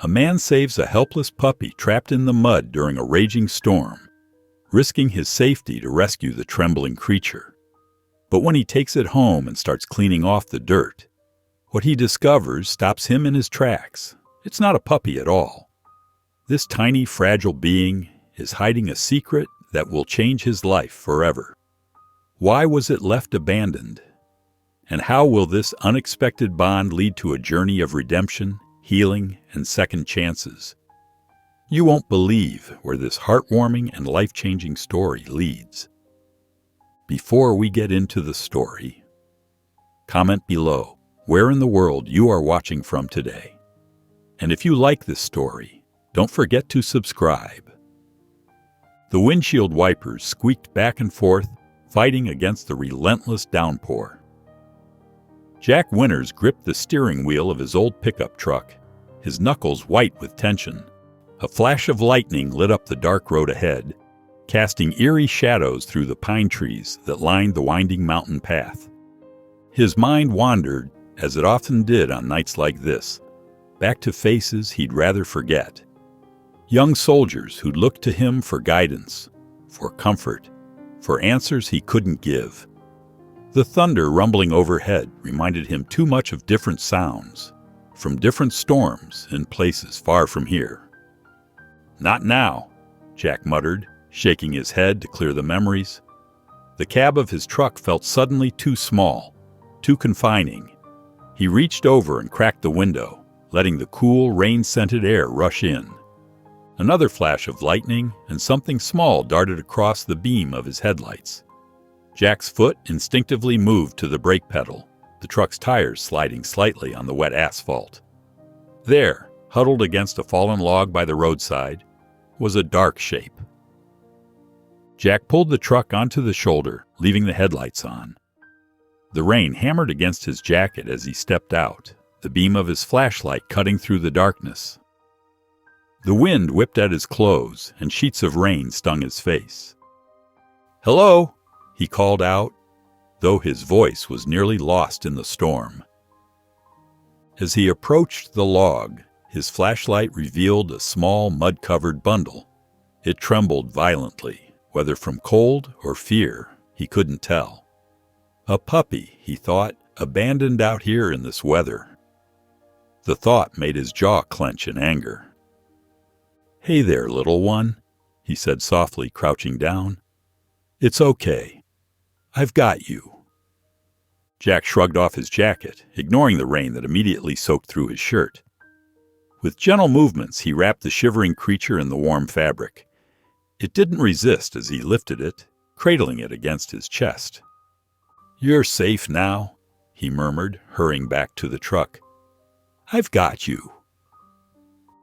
A man saves a helpless puppy trapped in the mud during a raging storm, risking his safety to rescue the trembling creature. But when he takes it home and starts cleaning off the dirt, what he discovers stops him in his tracks. It's not a puppy at all. This tiny, fragile being is hiding a secret that will change his life forever. Why was it left abandoned? And how will this unexpected bond lead to a journey of redemption, healing, and second chances? You won't believe where this heartwarming and life-changing story leads. Before we get into the story, comment below where in the world you are watching from today. And if you like this story, don't forget to subscribe. The windshield wipers squeaked back and forth, fighting against the relentless downpour. Jack Winters gripped the steering wheel of his old pickup truck, his knuckles white with tension. A flash of lightning lit up the dark road ahead, casting eerie shadows through the pine trees that lined the winding mountain path. His mind wandered, as it often did on nights like this, back to faces he'd rather forget. Young soldiers who looked to him for guidance, for comfort, for answers he couldn't give. The thunder rumbling overhead reminded him too much of different sounds, from different storms in places far from here. "Not now," Jack muttered, shaking his head to clear the memories. The cab of his truck felt suddenly too small, too confining. He reached over and cracked the window, letting the cool, rain-scented air rush in. Another flash of lightning, and something small darted across the beam of his headlights. Jack's foot instinctively moved to the brake pedal, the truck's tires sliding slightly on the wet asphalt. There, huddled against a fallen log by the roadside, was a dark shape. Jack pulled the truck onto the shoulder, leaving the headlights on. The rain hammered against his jacket as he stepped out, the beam of his flashlight cutting through the darkness. The wind whipped at his clothes, and sheets of rain stung his face. "Hello," he called out, though his voice was nearly lost in the storm. As he approached the log, his flashlight revealed a small, mud-covered bundle. It trembled violently, whether from cold or fear, he couldn't tell. A puppy, he thought, abandoned out here in this weather. The thought made his jaw clench in anger. "Hey there, little one," he said softly, crouching down. "It's okay. I've got you." Jack shrugged off his jacket, ignoring the rain that immediately soaked through his shirt. With gentle movements, he wrapped the shivering creature in the warm fabric. It didn't resist as he lifted it, cradling it against his chest. "You're safe now," he murmured, hurrying back to the truck. "I've got you."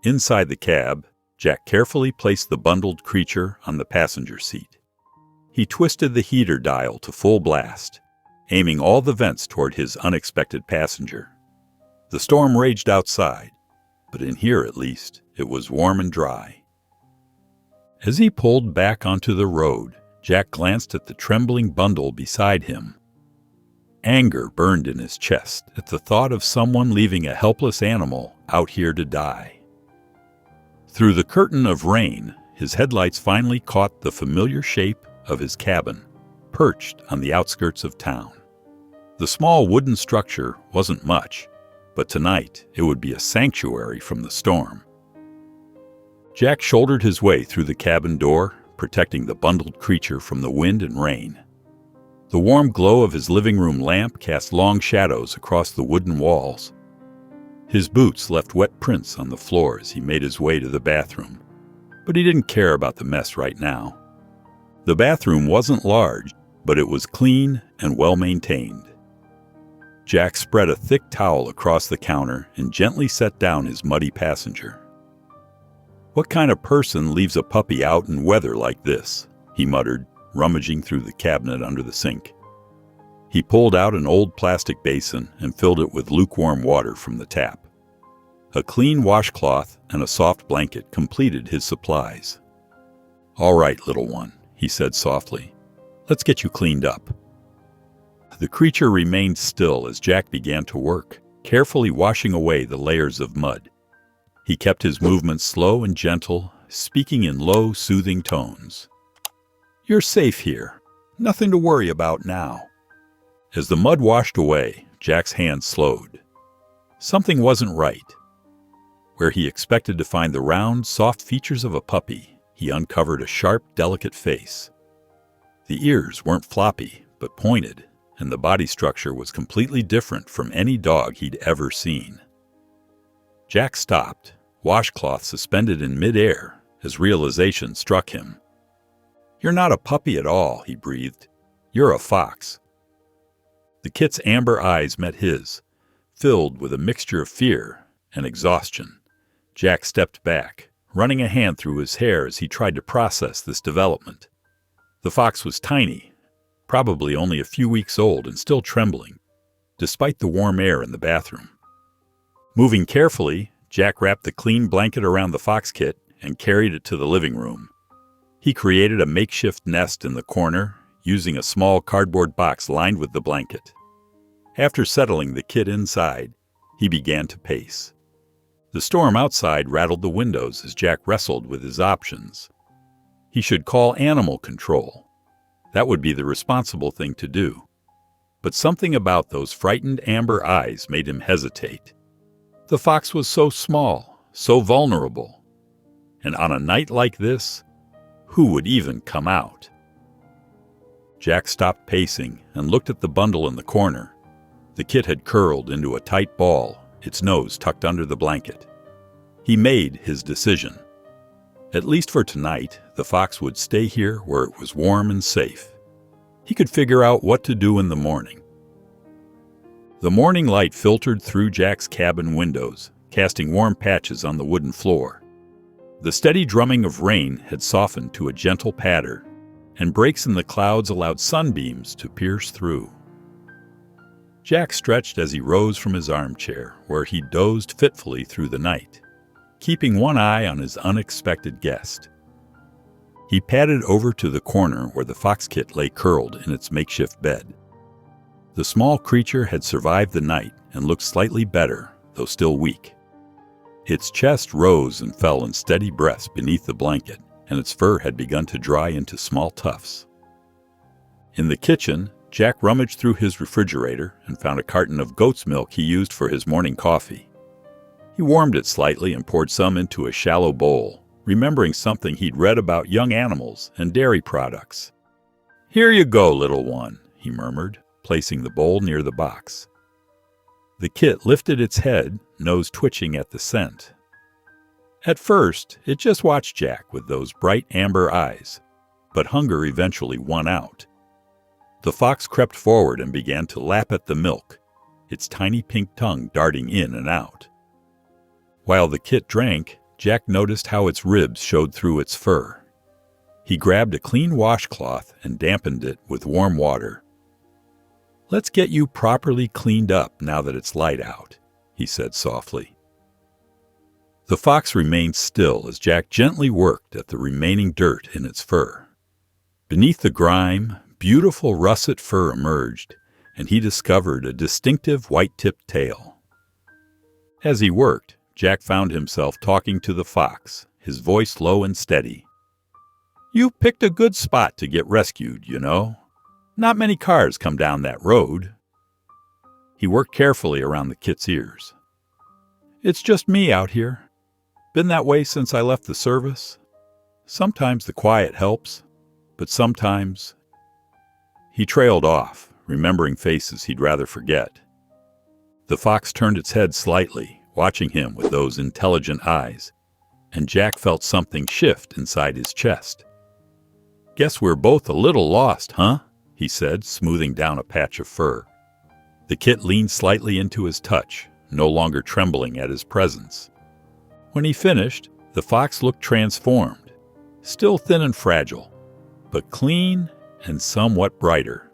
Inside the cab, Jack carefully placed the bundled creature on the passenger seat. He twisted the heater dial to full blast, aiming all the vents toward his unexpected passenger. The storm raged outside, but in here at least, it was warm and dry. As he pulled back onto the road, Jack glanced at the trembling bundle beside him. Anger burned in his chest at the thought of someone leaving a helpless animal out here to die. Through the curtain of rain, his headlights finally caught the familiar shape of his cabin, perched on the outskirts of town. The small wooden structure wasn't much, but tonight it would be a sanctuary from the storm. Jack shouldered his way through the cabin door, protecting the bundled creature from the wind and rain. The warm glow of his living room lamp cast long shadows across the wooden walls. His boots left wet prints on the floor as he made his way to the bathroom, but he didn't care about the mess right now. The bathroom wasn't large, but it was clean and well-maintained. Jack spread a thick towel across the counter and gently set down his muddy passenger. "What kind of person leaves a puppy out in weather like this?" he muttered, rummaging through the cabinet under the sink. He pulled out an old plastic basin and filled it with lukewarm water from the tap. A clean washcloth and a soft blanket completed his supplies. "All right, little one," he said softly. "Let's get you cleaned up." The creature remained still as Jack began to work, carefully washing away the layers of mud. He kept his movements slow and gentle, speaking in low, soothing tones. "You're safe here. Nothing to worry about now." As the mud washed away, Jack's hand slowed. Something wasn't right. Where he expected to find the round, soft features of a puppy, he uncovered a sharp, delicate face. The ears weren't floppy, but pointed, and the body structure was completely different from any dog he'd ever seen. Jack stopped, washcloth suspended in midair, as realization struck him. "You're not a puppy at all," he breathed. "You're a fox." The kit's amber eyes met his, filled with a mixture of fear and exhaustion. Jack stepped back, running a hand through his hair as he tried to process this development. The fox was tiny, probably only a few weeks old and still trembling, despite the warm air in the bathroom. Moving carefully, Jack wrapped the clean blanket around the fox kit and carried it to the living room. He created a makeshift nest in the corner, using a small cardboard box lined with the blanket. After settling the kit inside, he began to pace. The storm outside rattled the windows as Jack wrestled with his options. He should call animal control. That would be the responsible thing to do. But something about those frightened amber eyes made him hesitate. The fox was so small, so vulnerable. And on a night like this, who would even come out? Jack stopped pacing and looked at the bundle in the corner. The kit had curled into a tight ball, its nose tucked under the blanket. He made his decision. At least for tonight, the fox would stay here where it was warm and safe. He could figure out what to do in the morning. The morning light filtered through Jack's cabin windows, casting warm patches on the wooden floor. The steady drumming of rain had softened to a gentle patter, and breaks in the clouds allowed sunbeams to pierce through. Jack stretched as he rose from his armchair, where he dozed fitfully through the night, keeping one eye on his unexpected guest. He padded over to the corner where the fox kit lay curled in its makeshift bed. The small creature had survived the night and looked slightly better, though still weak. Its chest rose and fell in steady breaths beneath the blanket, and its fur had begun to dry into small tufts. In the kitchen, Jack rummaged through his refrigerator and found a carton of goat's milk he used for his morning coffee. He warmed it slightly and poured some into a shallow bowl, remembering something he'd read about young animals and dairy products. "Here you go, little one," he murmured, placing the bowl near the box. The kit lifted its head, nose twitching at the scent. At first, it just watched Jack with those bright amber eyes, but hunger eventually won out. The fox crept forward and began to lap at the milk, its tiny pink tongue darting in and out. While the kit drank, Jack noticed how its ribs showed through its fur. He grabbed a clean washcloth and dampened it with warm water. "Let's get you properly cleaned up now that it's light out," he said softly. The fox remained still as Jack gently worked at the remaining dirt in its fur. Beneath the grime, beautiful russet fur emerged, and he discovered a distinctive white-tipped tail. As he worked, Jack found himself talking to the fox, his voice low and steady. "You picked a good spot to get rescued, you know. Not many cars come down that road." He worked carefully around the kit's ears. "It's just me out here. Been that way since I left the service. Sometimes the quiet helps, but sometimes—" He trailed off, remembering faces he'd rather forget. The fox turned its head slightly, watching him with those intelligent eyes, and Jack felt something shift inside his chest. "Guess we're both a little lost, huh?" he said, smoothing down a patch of fur. The kit leaned slightly into his touch, no longer trembling at his presence. When he finished, the fox looked transformed, still thin and fragile, but clean and somewhat brighter.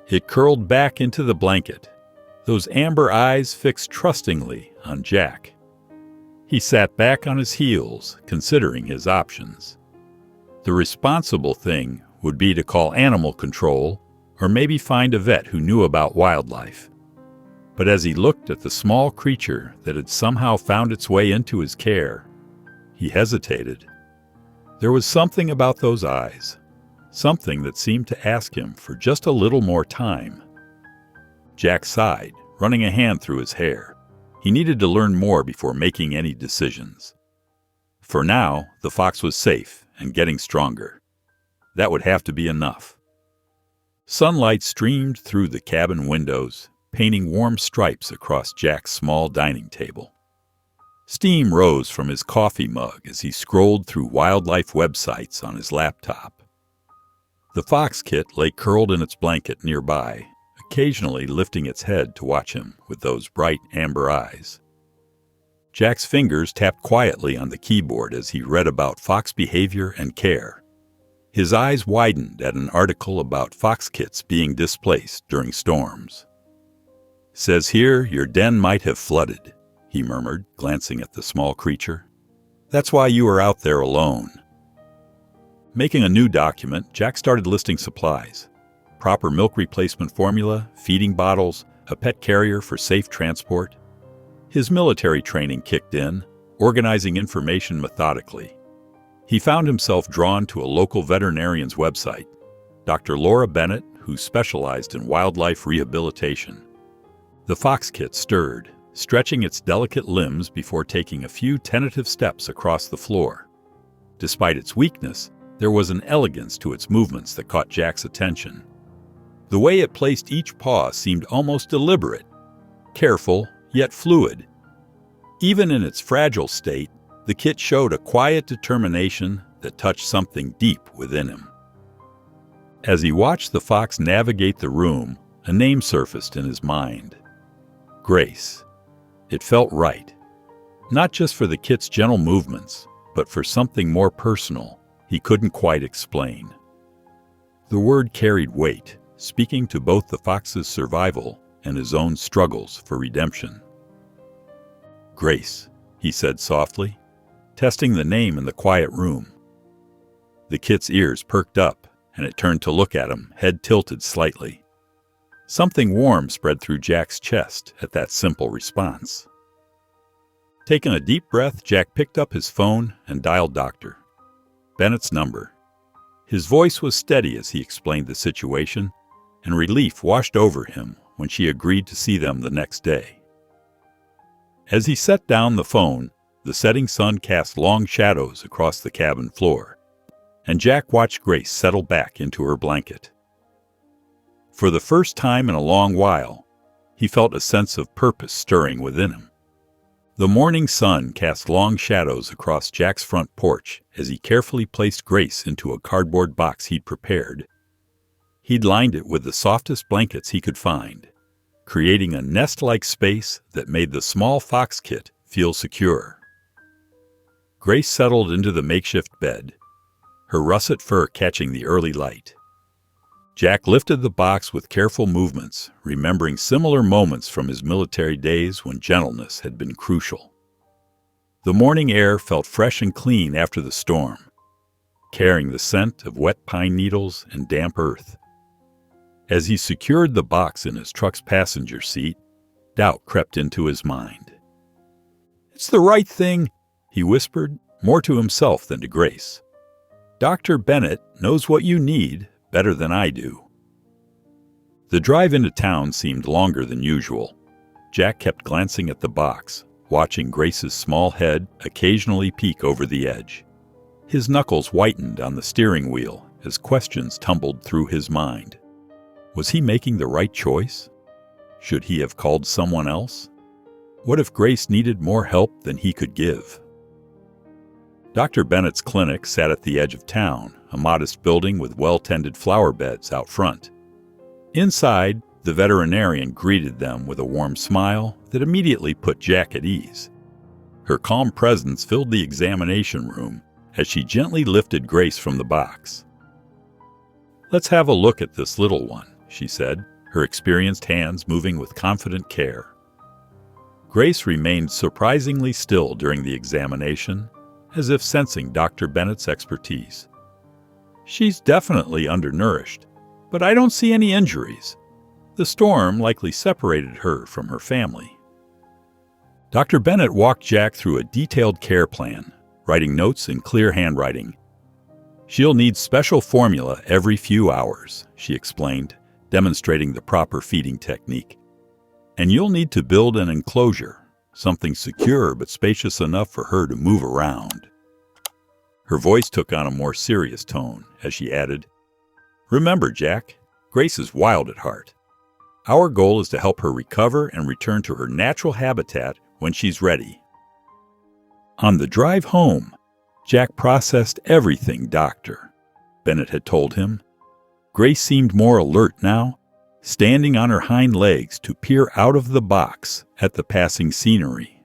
It curled back into the blanket, those amber eyes fixed trustingly on Jack. He sat back on his heels, considering his options. The responsible thing would be to call animal control or maybe find a vet who knew about wildlife. But as he looked at the small creature that had somehow found its way into his care, he hesitated. There was something about those eyes, something that seemed to ask him for just a little more time. Jack sighed, running a hand through his hair. He needed to learn more before making any decisions. For now, the fox was safe and getting stronger. That would have to be enough. Sunlight streamed through the cabin windows, painting warm stripes across Jack's small dining table. Steam rose from his coffee mug as he scrolled through wildlife websites on his laptop. The fox kit lay curled in its blanket nearby, occasionally lifting its head to watch him with those bright amber eyes. Jack's fingers tapped quietly on the keyboard as he read about fox behavior and care. His eyes widened at an article about fox kits being displaced during storms. "Says here your den might have flooded," he murmured, glancing at the small creature. "That's why you were out there alone." Making a new document, Jack started listing supplies: proper milk replacement formula, feeding bottles, a pet carrier for safe transport. His military training kicked in, organizing information methodically. He found himself drawn to a local veterinarian's website, Dr. Laura Bennett, who specialized in wildlife rehabilitation. The fox kit stirred, stretching its delicate limbs before taking a few tentative steps across the floor. Despite its weakness, there was an elegance to its movements that caught Jack's attention. The way it placed each paw seemed almost deliberate, careful, yet fluid. Even in its fragile state, the kit showed a quiet determination that touched something deep within him. As he watched the fox navigate the room, a name surfaced in his mind: Grace. It felt right. Not just for the kit's gentle movements, but for something more personal he couldn't quite explain. The word carried weight, speaking to both the fox's survival and his own struggles for redemption. "Grace," he said softly, testing the name in the quiet room. The kit's ears perked up, and it turned to look at him, head tilted slightly. Something warm spread through Jack's chest at that simple response. Taking a deep breath, Jack picked up his phone and dialed Dr. Bennett's number. His voice was steady as he explained the situation, and relief washed over him when she agreed to see them the next day. As he set down the phone, the setting sun cast long shadows across the cabin floor, and Jack watched Grace settle back into her blanket. For the first time in a long while, he felt a sense of purpose stirring within him. The morning sun cast long shadows across Jack's front porch as he carefully placed Grace into a cardboard box he'd prepared. He'd lined it with the softest blankets he could find, creating a nest-like space that made the small fox kit feel secure. Grace settled into the makeshift bed, her russet fur catching the early light. Jack lifted the box with careful movements, remembering similar moments from his military days when gentleness had been crucial. The morning air felt fresh and clean after the storm, carrying the scent of wet pine needles and damp earth. As he secured the box in his truck's passenger seat, doubt crept into his mind. "It's the right thing," he whispered, more to himself than to Grace. "Dr. Bennett knows what you need better than I do." The drive into town seemed longer than usual. Jack kept glancing at the box, watching Grace's small head occasionally peek over the edge. His knuckles whitened on the steering wheel as questions tumbled through his mind. Was he making the right choice? Should he have called someone else? What if Grace needed more help than he could give? Dr. Bennett's clinic sat at the edge of town, a modest building with well-tended flower beds out front. Inside, the veterinarian greeted them with a warm smile that immediately put Jack at ease. Her calm presence filled the examination room as she gently lifted Grace from the box. "Let's have a look at this little one," she said, her experienced hands moving with confident care. Grace remained surprisingly still during the examination, as if sensing Dr. Bennett's expertise. "She's definitely undernourished, but I don't see any injuries. The storm likely separated her from her family. Dr. Bennett walked Jack through a detailed care plan, writing notes in clear handwriting. "She'll need special formula every few hours," she explained, demonstrating the proper feeding technique. "And you'll need to build an enclosure, something secure but spacious enough for her to move around." Her voice took on a more serious tone as she added, "Remember, Jack, Grace is wild at heart. Our goal is to help her recover and return to her natural habitat when she's ready." On the drive home, Jack processed everything Dr. Bennett had told him. Grace seemed more alert now, standing on her hind legs to peer out of the box at the passing scenery.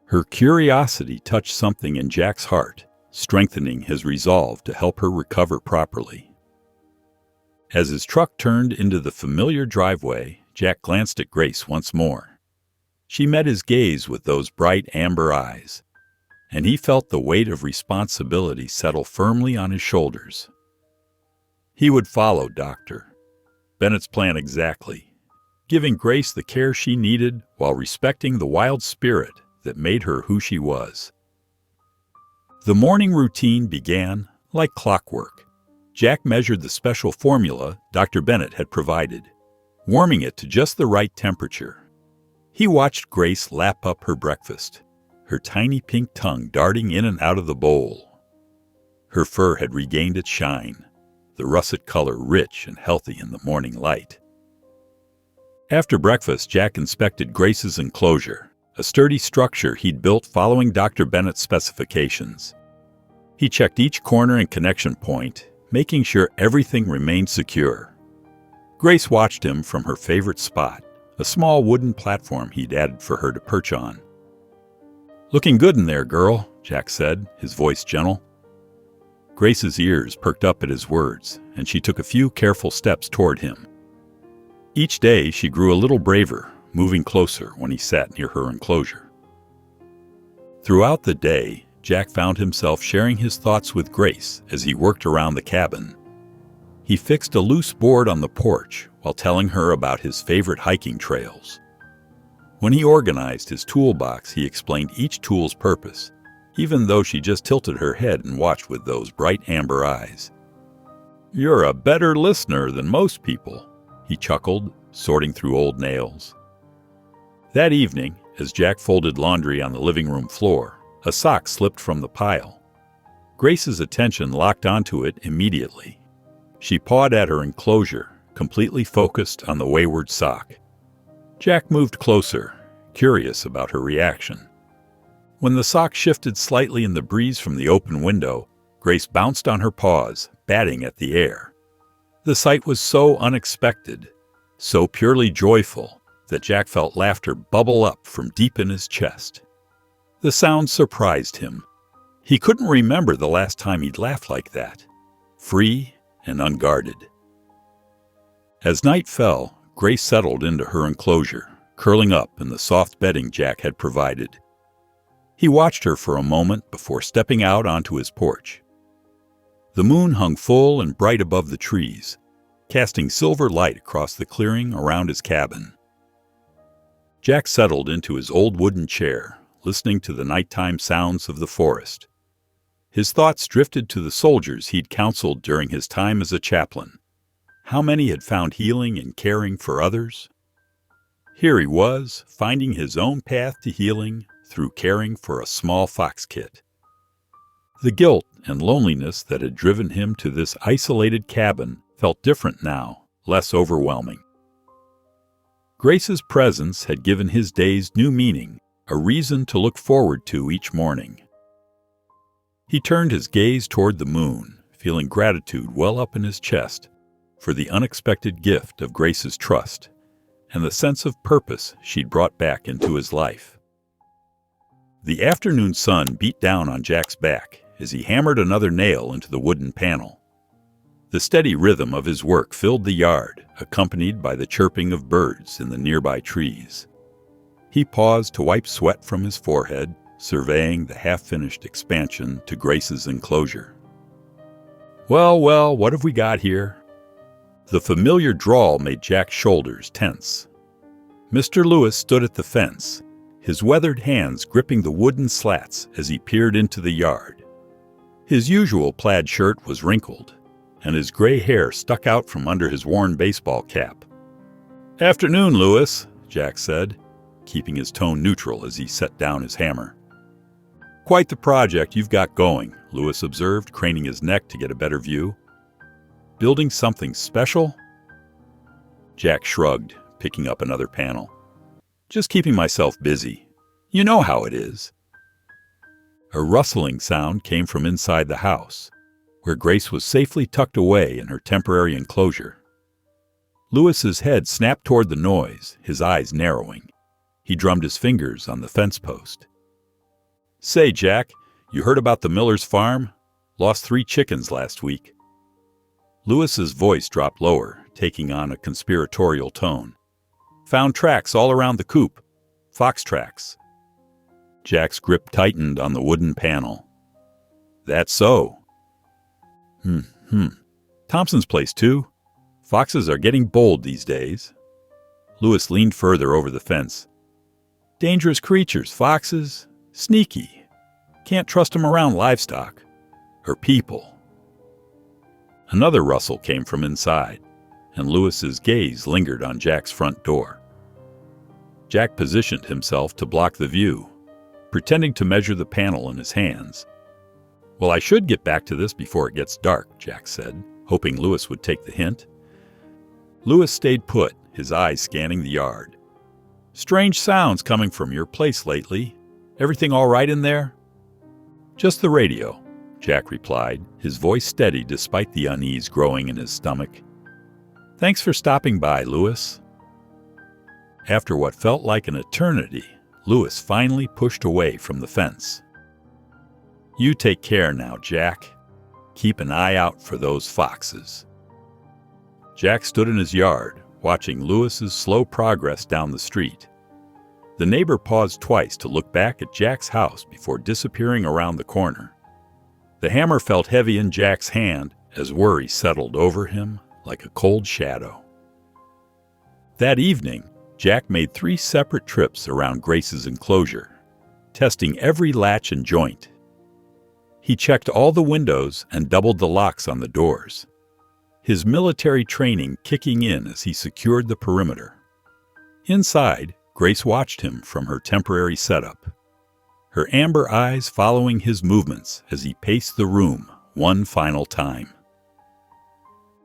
Her curiosity touched something in Jack's heart, strengthening his resolve to help her recover properly. As his truck turned into the familiar driveway, Jack glanced at Grace once more. She met his gaze with those bright amber eyes, and he felt the weight of responsibility settle firmly on his shoulders. He would follow Dr. Bennett's plan exactly, giving Grace the care she needed while respecting the wild spirit that made her who she was. The morning routine began like clockwork. Jack measured the special formula Dr. Bennett had provided, warming it to just the right temperature. He watched Grace lap up her breakfast, her tiny pink tongue darting in and out of the bowl. Her fur had regained its shine, the russet color rich and healthy in the morning light. After breakfast, Jack inspected Grace's enclosure, a sturdy structure he'd built following Dr. Bennett's specifications. He checked each corner and connection point, making sure everything remained secure. Grace watched him from her favorite spot, a small wooden platform he'd added for her to perch on. "Looking good in there, girl," Jack said, his voice gentle. Grace's ears perked up at his words, and she took a few careful steps toward him. Each day she grew a little braver, moving closer when he sat near her enclosure. Throughout the day, Jack found himself sharing his thoughts with Grace as he worked around the cabin. He fixed a loose board on the porch while telling her about his favorite hiking trails. When he organized his toolbox, he explained each tool's purpose, even though she just tilted her head and watched with those bright amber eyes. "You're a better listener than most people," he chuckled, sorting through old nails. That evening, as Jack folded laundry on the living room floor, a sock slipped from the pile. Grace's attention locked onto it immediately. She pawed at her enclosure, completely focused on the wayward sock. Jack moved closer, curious about her reaction. When the sock shifted slightly in the breeze from the open window, Grace bounced on her paws, batting at the air. The sight was so unexpected, so purely joyful, that Jack felt laughter bubble up from deep in his chest. The sound surprised him. He couldn't remember the last time he'd laughed like that, free and unguarded. As night fell, Grace settled into her enclosure, curling up in the soft bedding Jack had provided. He watched her for a moment before stepping out onto his porch. The moon hung full and bright above the trees, casting silver light across the clearing around his cabin. Jack settled into his old wooden chair, listening to the nighttime sounds of the forest. His thoughts drifted to the soldiers he'd counseled during his time as a chaplain. How many had found healing in caring for others? Here he was, finding his own path to healing through caring for a small fox kit. The guilt and loneliness that had driven him to this isolated cabin felt different now, less overwhelming. Grace's presence had given his days new meaning, a reason to look forward to each morning. He turned his gaze toward the moon, feeling gratitude well up in his chest for the unexpected gift of Grace's trust and the sense of purpose she'd brought back into his life. The afternoon sun beat down on Jack's back as he hammered another nail into the wooden panel. The steady rhythm of his work filled the yard, accompanied by the chirping of birds in the nearby trees. He paused to wipe sweat from his forehead, surveying the half-finished expansion to Grace's enclosure. Well, what have we got here?" The familiar drawl made Jack's shoulders tense. Mr. Lewis stood at the fence, his weathered hands gripping the wooden slats as he peered into the yard. His usual plaid shirt was wrinkled, and his gray hair stuck out from under his worn baseball cap. "Afternoon, Lewis," Jack said, keeping his tone neutral as he set down his hammer. "Quite the project you've got going," Lewis observed, craning his neck to get a better view. "Building something special?" Jack shrugged, picking up another panel. "Just keeping myself busy. You know how it is." A rustling sound came from inside the house, where Grace was safely tucked away in her temporary enclosure. Lewis's head snapped toward the noise, his eyes narrowing. He drummed his fingers on the fence post. "Say, Jack, you heard about the Miller's farm? Lost 3 chickens last week." Lewis's voice dropped lower, taking on a conspiratorial tone. "Found tracks all around the coop. Fox tracks." Jack's grip tightened on the wooden panel. "That's so." Thompson's place, too. Foxes are getting bold these days." Lewis leaned further over the fence. "Dangerous creatures, foxes. Sneaky. Can't trust 'em around livestock. Or people." Another rustle came from inside, and Lewis's gaze lingered on Jack's front door. Jack positioned himself to block the view, pretending to measure the panel in his hands. "Well, I should get back to this before it gets dark," Jack said, hoping Lewis would take the hint. Lewis stayed put, his eyes scanning the yard. "Strange sounds coming from your place lately. Everything all right in there?" "Just the radio," Jack replied, his voice steady despite the unease growing in his stomach. "Thanks for stopping by, Lewis." After what felt like an eternity, Lewis finally pushed away from the fence. "You take care now, Jack. Keep an eye out for those foxes." Jack stood in his yard, watching Lewis's slow progress down the street. The neighbor paused twice to look back at Jack's house before disappearing around the corner. The hammer felt heavy in Jack's hand as worry settled over him like a cold shadow. That evening, Jack made 3 separate trips around Grace's enclosure, testing every latch and joint. He checked all the windows and doubled the locks on the doors, his military training kicking in as he secured the perimeter. Inside, Grace watched him from her temporary setup, her amber eyes following his movements as he paced the room one final time.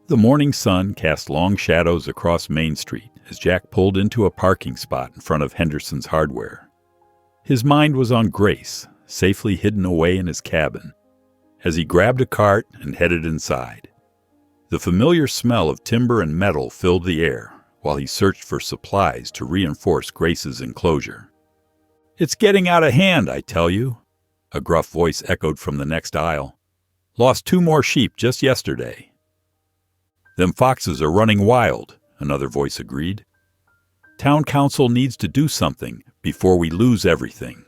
The morning sun cast long shadows across Main Street as Jack pulled into a parking spot in front of Henderson's Hardware. His mind was on Grace, safely hidden away in his cabin, as he grabbed a cart and headed inside. The familiar smell of timber and metal filled the air while he searched for supplies to reinforce Grace's enclosure. "It's getting out of hand, I tell you," a gruff voice echoed from the next aisle. "Lost 2 more sheep just yesterday." "Them foxes are running wild," another voice agreed. "Town council needs to do something before we lose everything."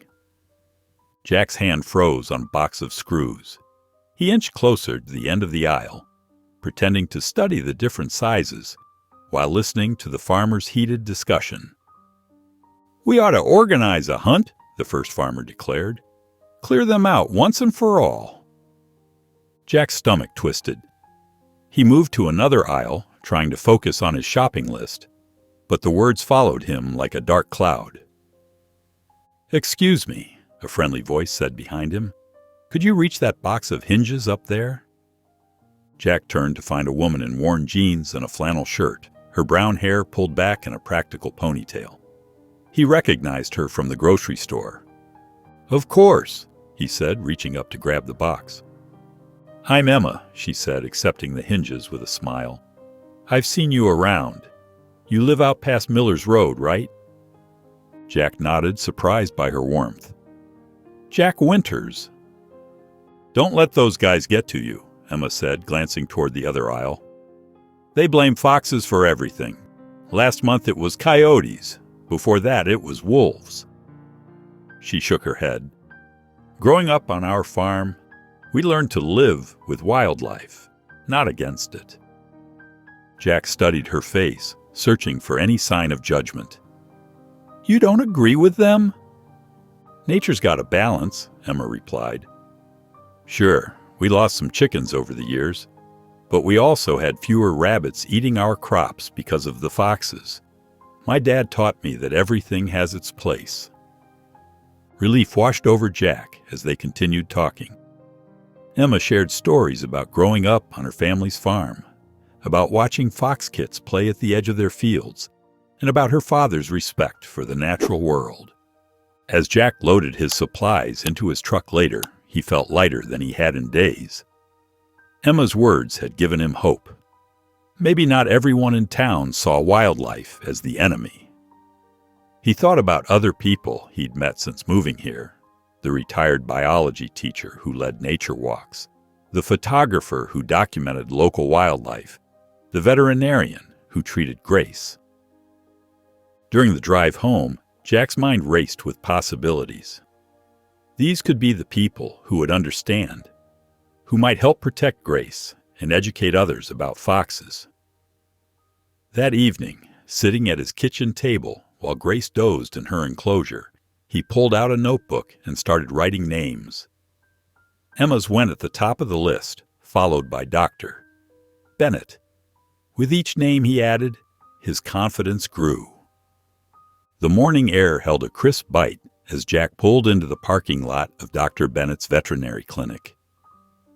Jack's hand froze on a box of screws. He inched closer to the end of the aisle, pretending to study the different sizes while listening to the farmers' heated discussion. "We ought to organize a hunt," the first farmer declared. "Clear them out once and for all." Jack's stomach twisted. He moved to another aisle, trying to focus on his shopping list, but the words followed him like a dark cloud. "Excuse me," a friendly voice said behind him. "Could you reach that box of hinges up there?" Jack turned to find a woman in worn jeans and a flannel shirt, her brown hair pulled back in a practical ponytail. He recognized her from the grocery store. "Of course," he said, reaching up to grab the box. "I'm Emma," she said, accepting the hinges with a smile. "I've seen you around. You live out past Miller's Road, right?" Jack nodded, surprised by her warmth. "Jack Winters." "Don't let those guys get to you," Emma said, glancing toward the other aisle. "They blame foxes for everything. Last month it was coyotes. Before that it was wolves." She shook her head. "Growing up on our farm, we learned to live with wildlife, not against it." Jack studied her face, searching for any sign of judgment. "You don't agree with them?" "Nature's got a balance," Emma replied. "Sure, we lost some chickens over the years, but we also had fewer rabbits eating our crops because of the foxes. My dad taught me that everything has its place." Relief washed over Jack as they continued talking. Emma shared stories about growing up on her family's farm, about watching fox kits play at the edge of their fields, and about her father's respect for the natural world. As Jack loaded his supplies into his truck later, he felt lighter than he had in days. Emma's words had given him hope. Maybe not everyone in town saw wildlife as the enemy. He thought about other people he'd met since moving here: the retired biology teacher who led nature walks, the photographer who documented local wildlife, the veterinarian who treated Grace. During the drive home, Jack's mind raced with possibilities. These could be the people who would understand, who might help protect Grace and educate others about foxes. That evening, sitting at his kitchen table while Grace dozed in her enclosure, he pulled out a notebook and started writing names. Emma's went at the top of the list, followed by Dr. Bennett. With each name he added, his confidence grew. The morning air held a crisp bite as Jack pulled into the parking lot of Dr. Bennett's veterinary clinic.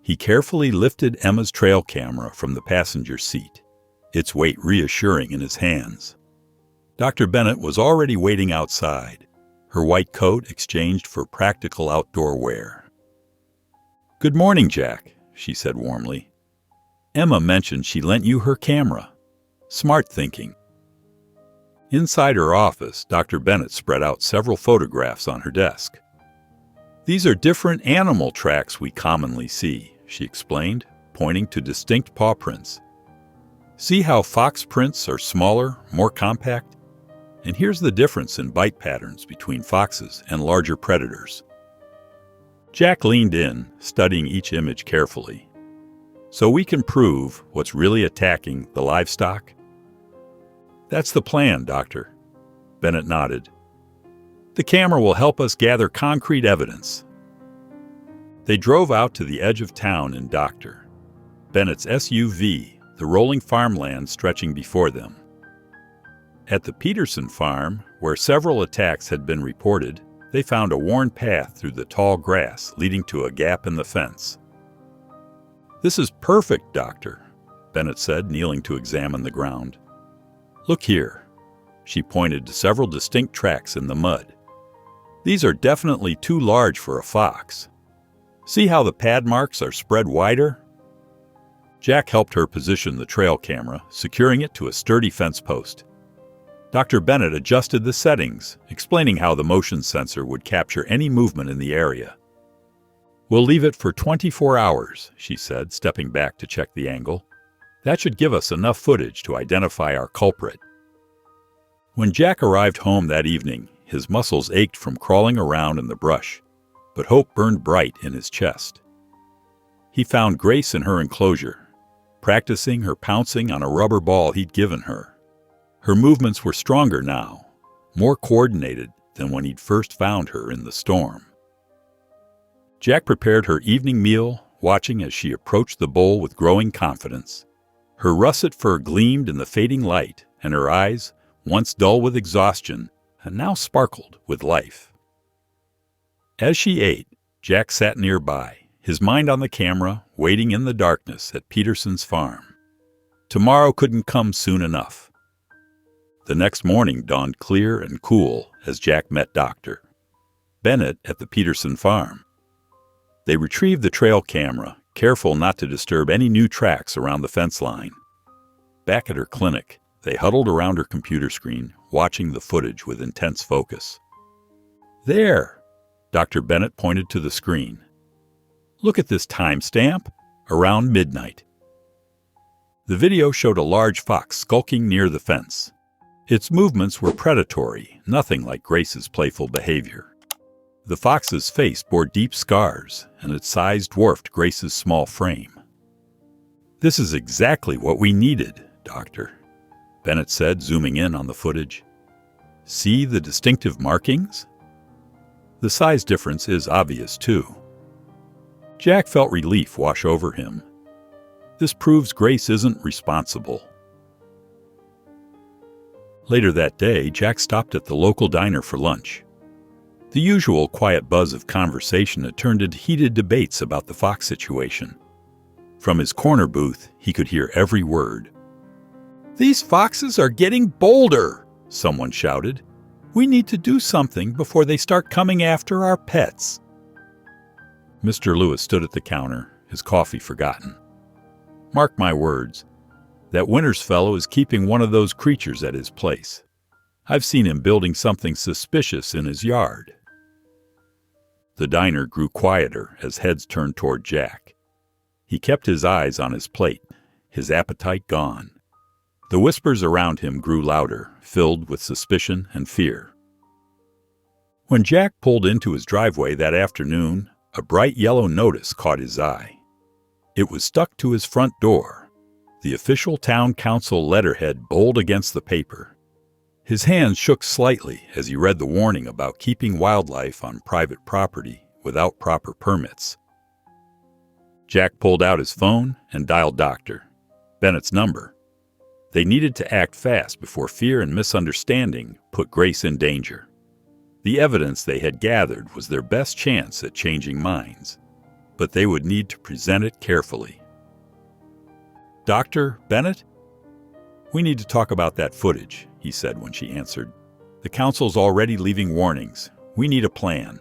He carefully lifted Emma's trail camera from the passenger seat, its weight reassuring in his hands. Dr. Bennett was already waiting outside, her white coat exchanged for practical outdoor wear. "Good morning, Jack," she said warmly. "Emma mentioned she lent you her camera. Smart thinking." Inside her office, Dr. Bennett spread out several photographs on her desk. "These are different animal tracks we commonly see," she explained, pointing to distinct paw prints. "See how fox prints are smaller, more compact? And here's the difference in bite patterns between foxes and larger predators." Jack leaned in, studying each image carefully. "So we can prove what's really attacking the livestock?" "That's the plan, Doctor." Bennett nodded. "The camera will help us gather concrete evidence." They drove out to the edge of town in Dr. Bennett's SUV, the rolling farmland stretching before them. At the Peterson farm, where several attacks had been reported, they found a worn path through the tall grass leading to a gap in the fence. "This is perfect, Doctor," Bennett said, kneeling to examine the ground. "Look here." She pointed to several distinct tracks in the mud. "These are definitely too large for a fox. See how the pad marks are spread wider?" Jack helped her position the trail camera, securing it to a sturdy fence post. Dr. Bennett adjusted the settings, explaining how the motion sensor would capture any movement in the area. "We'll leave it for 24 hours, she said, stepping back to check the angle. "That should give us enough footage to identify our culprit." When Jack arrived home that evening, his muscles ached from crawling around in the brush, but hope burned bright in his chest. He found Grace in her enclosure, practicing her pouncing on a rubber ball he'd given her. Her movements were stronger now, more coordinated than when he'd first found her in the storm. Jack prepared her evening meal, watching as she approached the bowl with growing confidence. Her russet fur gleamed in the fading light, and her eyes, once dull with exhaustion, now sparkled with life. As she ate, Jack sat nearby, his mind on the camera, waiting in the darkness at Peterson's farm. Tomorrow couldn't come soon enough. The next morning dawned clear and cool as Jack met Dr. Bennett at the Peterson farm. They retrieved the trail camera, careful not to disturb any new tracks around the fence line. Back at her clinic, they huddled around her computer screen, watching the footage with intense focus. "There!" Dr. Bennett pointed to the screen. "Look at this timestamp. Around midnight." The video showed a large fox skulking near the fence. Its movements were predatory, nothing like Grace's playful behavior. The fox's face bore deep scars, and its size dwarfed Grace's small frame. "This is exactly what we needed," Doctor," Bennett said, zooming in on the footage. "See the distinctive markings? The size difference is obvious, too." Jack felt relief wash over him. This proves Grace isn't responsible. Later that day, Jack stopped at the local diner for lunch. The usual quiet buzz of conversation had turned into heated debates about the Fox situation. From his corner booth, he could hear every word. "These foxes are getting bolder," someone shouted. "We need to do something before they start coming after our pets." Mr. Lewis stood at the counter, his coffee forgotten. "Mark my words, that Winters fellow is keeping one of those creatures at his place. I've seen him building something suspicious in his yard." The diner grew quieter as heads turned toward Jack. He kept his eyes on his plate, his appetite gone. The whispers around him grew louder, filled with suspicion and fear. When Jack pulled into his driveway that afternoon, a bright yellow notice caught his eye. It was stuck to his front door, the official town council letterhead bold against the paper. His hands shook slightly as he read the warning about keeping wildlife on private property without proper permits. Jack pulled out his phone and dialed Dr. Bennett's number. They needed to act fast before fear and misunderstanding put Grace in danger. The evidence they had gathered was their best chance at changing minds, but they would need to present it carefully. "Dr. Bennett? We need to talk about that footage," he said when she answered. "The council's already leaving warnings. We need a plan."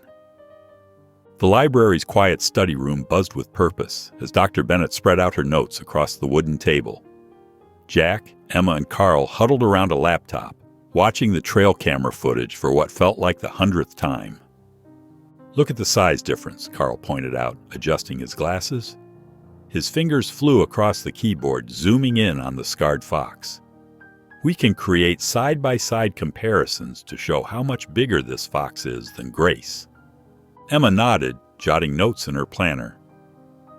The library's quiet study room buzzed with purpose as Dr. Bennett spread out her notes across the wooden table. Jack, Emma, and Carl huddled around a laptop, watching the trail camera footage for what felt like the 100th time. "Look at the size difference," Carl pointed out, adjusting his glasses. His fingers flew across the keyboard, zooming in on the scarred fox. "We can create side-by-side comparisons to show how much bigger this fox is than Grace." Emma nodded, jotting notes in her planner.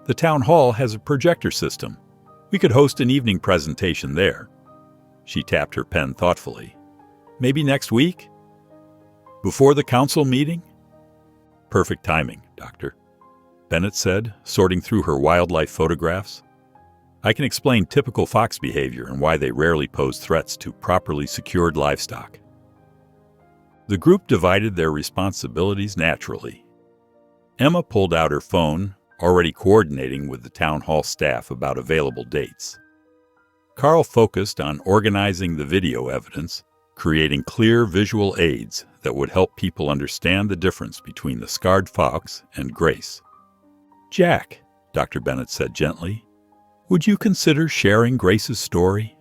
"The town hall has a projector system. We could host an evening presentation there." She tapped her pen thoughtfully. "Maybe next week? Before the council meeting?" "Perfect timing, Doctor," Bennett said, sorting through her wildlife photographs. "I can explain typical fox behavior and why they rarely pose threats to properly secured livestock." The group divided their responsibilities naturally. Emma pulled out her phone, already coordinating with the town hall staff about available dates. Carl focused on organizing the video evidence, creating clear visual aids that would help people understand the difference between the scarred fox and Grace. "Jack," Dr. Bennett said gently, "would you consider sharing Grace's story?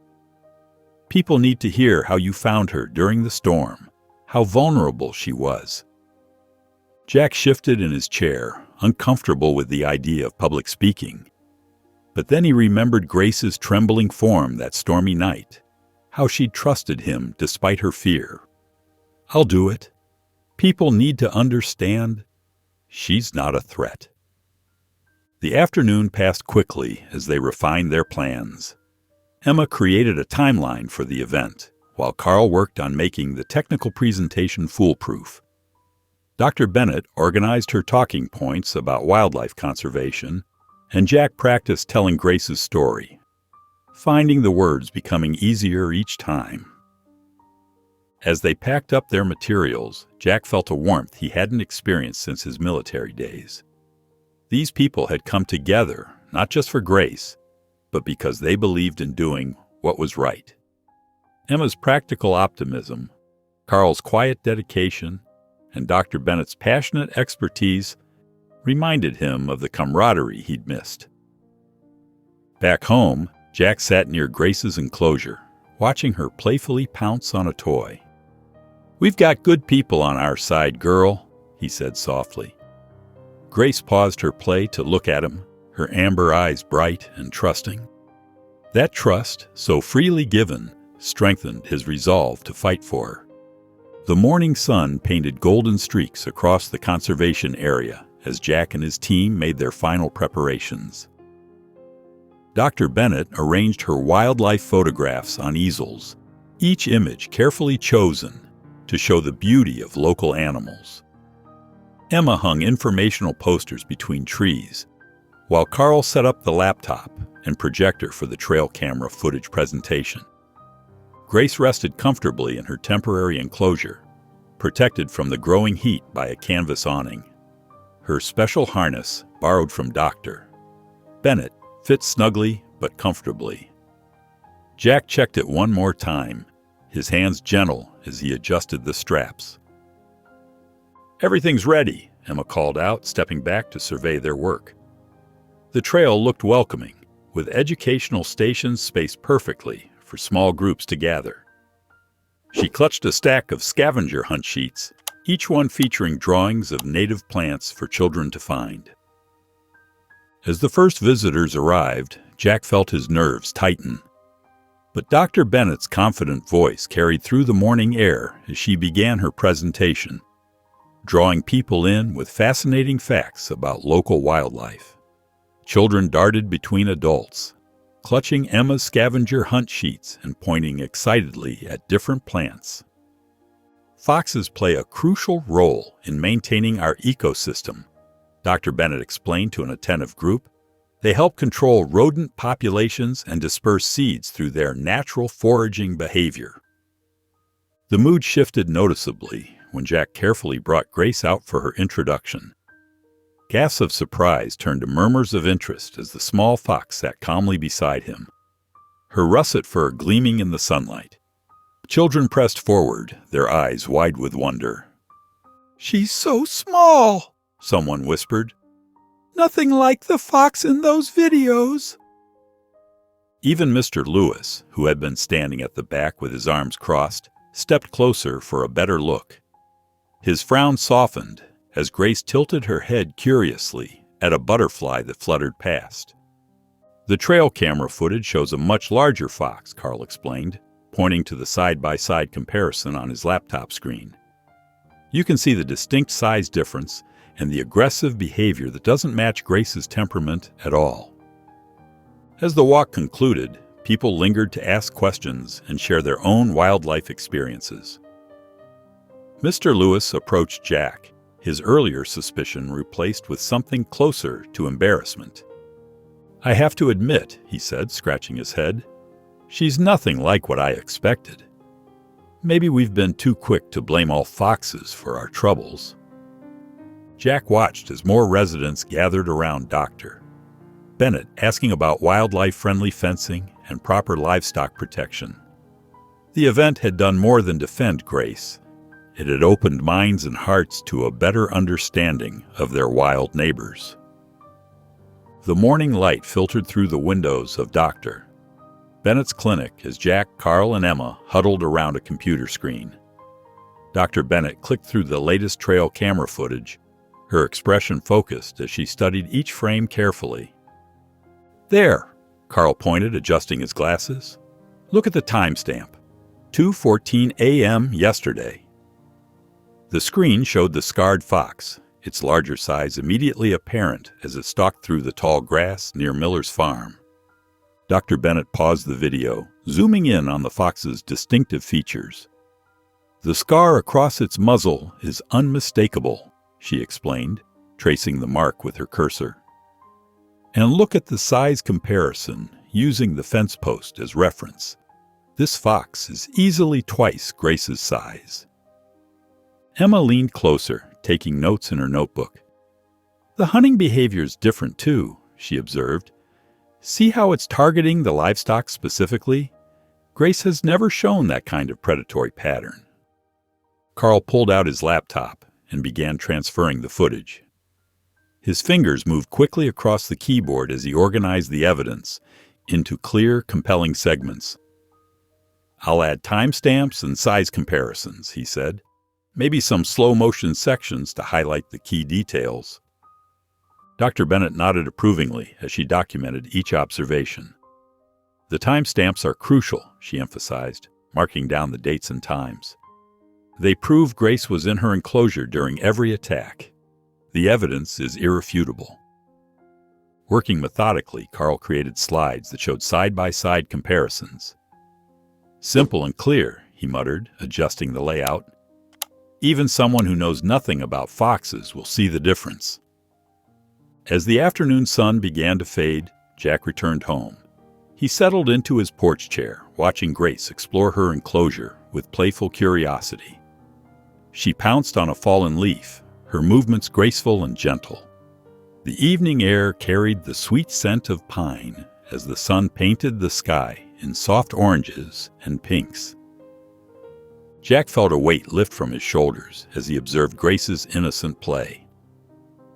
People need to hear how you found her during the storm, how vulnerable she was." Jack shifted in his chair, uncomfortable with the idea of public speaking. But then he remembered Grace's trembling form that stormy night, how she'd trusted him despite her fear. "I'll do it. People need to understand she's not a threat." The afternoon passed quickly as they refined their plans. Emma created a timeline for the event, while Carl worked on making the technical presentation foolproof. Dr. Bennett organized her talking points about wildlife conservation, and Jack practiced telling Grace's story, finding the words becoming easier each time. As they packed up their materials, Jack felt a warmth he hadn't experienced since his military days. These people had come together, not just for Grace, but because they believed in doing what was right. Emma's practical optimism, Carl's quiet dedication, and Dr. Bennett's passionate expertise reminded him of the camaraderie he'd missed. Back home, Jack sat near Grace's enclosure, watching her playfully pounce on a toy. "We've got good people on our side, girl," he said softly. Grace paused her play to look at him, her amber eyes bright and trusting. That trust, so freely given, strengthened his resolve to fight for her. The morning sun painted golden streaks across the conservation area as Jack and his team made their final preparations. Dr. Bennett arranged her wildlife photographs on easels, each image carefully chosen to show the beauty of local animals. Emma hung informational posters between trees, while Carl set up the laptop and projector for the trail camera footage presentation. Grace rested comfortably in her temporary enclosure, protected from the growing heat by a canvas awning. Her special harness, borrowed from Dr. Bennett, fit snugly but comfortably. Jack checked it one more time, his hands gentle as he adjusted the straps. "Everything's ready," Emma called out, stepping back to survey their work. The trail looked welcoming, with educational stations spaced perfectly for small groups to gather. She clutched a stack of scavenger hunt sheets, each one featuring drawings of native plants for children to find. As the first visitors arrived, Jack felt his nerves tighten. But Dr. Bennett's confident voice carried through the morning air as she began her presentation, drawing people in with fascinating facts about local wildlife. Children darted between adults, clutching Emma's scavenger hunt sheets and pointing excitedly at different plants. Foxes play a crucial role in maintaining our ecosystem, Dr. Bennett explained to an attentive group. They help control rodent populations and disperse seeds through their natural foraging behavior. The mood shifted noticeably when Jack carefully brought Grace out for her introduction. Gasps of surprise turned to murmurs of interest as the small fox sat calmly beside him, her russet fur gleaming in the sunlight. Children pressed forward, their eyes wide with wonder. "She's so small," someone whispered. "Nothing like the fox in those videos." Even Mr. Lewis, who had been standing at the back with his arms crossed, stepped closer for a better look. His frown softened as Grace tilted her head curiously at a butterfly that fluttered past. "The trail camera footage shows a much larger fox," Carl explained, pointing to the side-by-side comparison on his laptop screen. "You can see the distinct size difference and the aggressive behavior that doesn't match Grace's temperament at all." As the walk concluded, people lingered to ask questions and share their own wildlife experiences. Mr. Lewis approached Jack, his earlier suspicion replaced with something closer to embarrassment. "I have to admit," he said, scratching his head, "she's nothing like what I expected. Maybe we've been too quick to blame all foxes for our troubles." Jack watched as more residents gathered around Dr. Bennett, asking about wildlife-friendly fencing and proper livestock protection. The event had done more than defend Grace. It had opened minds and hearts to a better understanding of their wild neighbors. The morning light filtered through the windows of Dr. Bennett's clinic as Jack, Carl, and Emma huddled around a computer screen. Dr. Bennett clicked through the latest trail camera footage, her expression focused as she studied each frame carefully. "There," Carl pointed, adjusting his glasses. "Look at the timestamp. 2:14 a.m. yesterday." The screen showed the scarred fox, its larger size immediately apparent as it stalked through the tall grass near Miller's farm. Dr. Bennett paused the video, zooming in on the fox's distinctive features. "The scar across its muzzle is unmistakable," she explained, tracing the mark with her cursor. "And look at the size comparison, using the fence post as reference. This fox is easily twice Grace's size." Emma leaned closer, taking notes in her notebook. "The hunting behavior is different too," she observed. "See how it's targeting the livestock specifically? Grace has never shown that kind of predatory pattern." Carl pulled out his laptop and began transferring the footage. His fingers moved quickly across the keyboard as he organized the evidence into clear, compelling segments. "I'll add timestamps and size comparisons," he said. "Maybe some slow-motion sections to highlight the key details." Dr. Bennett nodded approvingly as she documented each observation. "The timestamps are crucial," she emphasized, marking down the dates and times. "They prove Grace was in her enclosure during every attack. The evidence is irrefutable." Working methodically, Carl created slides that showed side-by-side comparisons. "Simple and clear," he muttered, adjusting the layout. "Even someone who knows nothing about foxes will see the difference." As the afternoon sun began to fade, Jack returned home. He settled into his porch chair, watching Grace explore her enclosure with playful curiosity. She pounced on a fallen leaf, her movements graceful and gentle. The evening air carried the sweet scent of pine as the sun painted the sky in soft oranges and pinks. Jack felt a weight lift from his shoulders as he observed Grace's innocent play.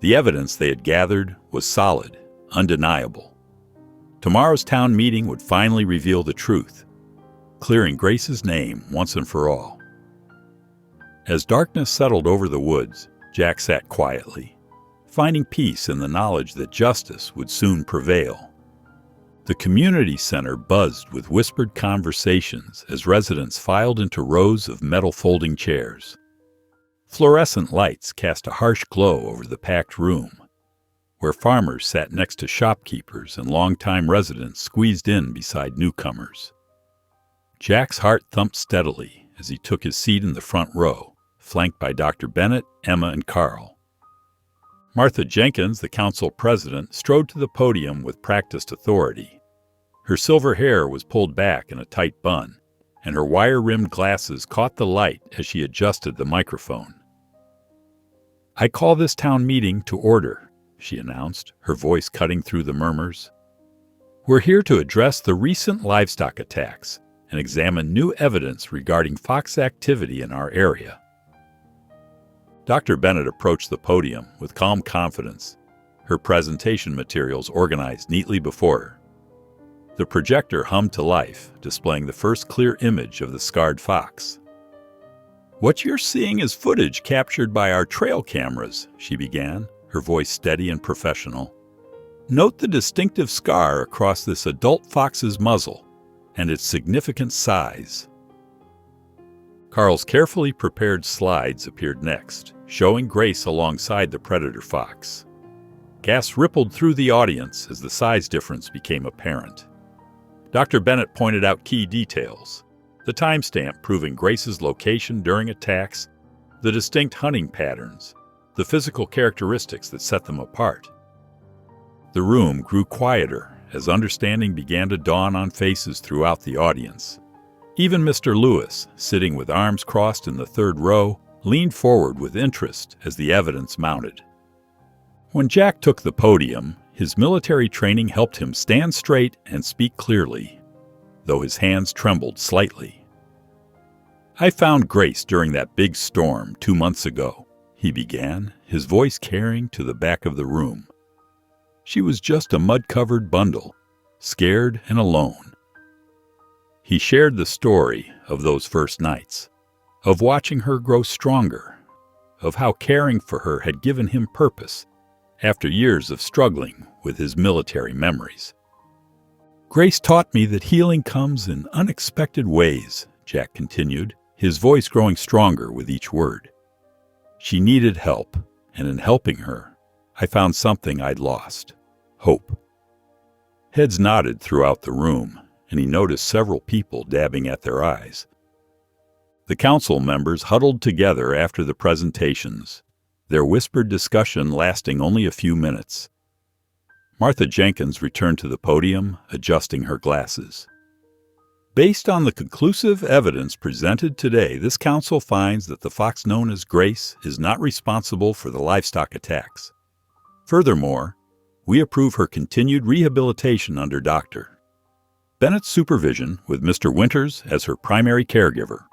The evidence they had gathered was solid, undeniable. Tomorrow's town meeting would finally reveal the truth, clearing Grace's name once and for all. As darkness settled over the woods, Jack sat quietly, finding peace in the knowledge that justice would soon prevail. The community center buzzed with whispered conversations as residents filed into rows of metal folding chairs. Fluorescent lights cast a harsh glow over the packed room, where farmers sat next to shopkeepers and longtime residents squeezed in beside newcomers. Jack's heart thumped steadily as he took his seat in the front row, flanked by Dr. Bennett, Emma, and Carl. Martha Jenkins, the council president, strode to the podium with practiced authority. Her silver hair was pulled back in a tight bun, and her wire-rimmed glasses caught the light as she adjusted the microphone. "I call this town meeting to order," she announced, her voice cutting through the murmurs. "We're here to address the recent livestock attacks and examine new evidence regarding fox activity in our area." Dr. Bennett approached the podium with calm confidence, her presentation materials organized neatly before her. The projector hummed to life, displaying the first clear image of the scarred fox. "What you're seeing is footage captured by our trail cameras," she began, her voice steady and professional. "Note the distinctive scar across this adult fox's muzzle and its significant size." Carl's carefully prepared slides appeared next, showing Grace alongside the predator fox. Gasps rippled through the audience as the size difference became apparent. Dr. Bennett pointed out key details: the timestamp proving Grace's location during attacks, the distinct hunting patterns, the physical characteristics that set them apart. The room grew quieter as understanding began to dawn on faces throughout the audience. Even Mr. Lewis, sitting with arms crossed in the third row, leaned forward with interest as the evidence mounted. When Jack took the podium, his military training helped him stand straight and speak clearly, though his hands trembled slightly. "I found Grace during that big storm 2 months ago," he began, his voice carrying to the back of the room. "She was just a mud-covered bundle, scared and alone." He shared the story of those first nights, of watching her grow stronger, of how caring for her had given him purpose after years of struggling with his military memories. "Grace taught me that healing comes in unexpected ways," Jack continued, his voice growing stronger with each word. "She needed help, and in helping her, I found something I'd lost: hope." Heads nodded throughout the room, and he noticed several people dabbing at their eyes. The council members huddled together after the presentations, their whispered discussion lasting only a few minutes. Martha Jenkins returned to the podium, adjusting her glasses. "Based on the conclusive evidence presented today, this council finds that the fox known as Grace is not responsible for the livestock attacks. Furthermore, we approve her continued rehabilitation under Dr. Bennett's supervision, with Mr. Winters as her primary caregiver."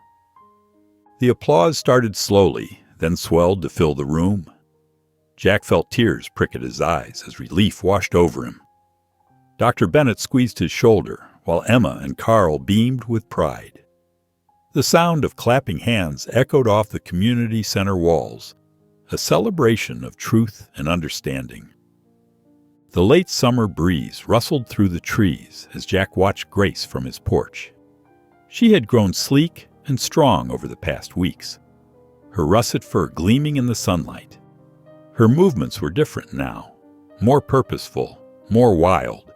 The applause started slowly, then swelled to fill the room. Jack felt tears prick at his eyes as relief washed over him. Dr. Bennett squeezed his shoulder, while Emma and Carl beamed with pride. The sound of clapping hands echoed off the community center walls, a celebration of truth and understanding. The late summer breeze rustled through the trees as Jack watched Grace from his porch. She had grown sleek and strong over the past weeks, her russet fur gleaming in the sunlight. Her movements were different now, more purposeful, more wild.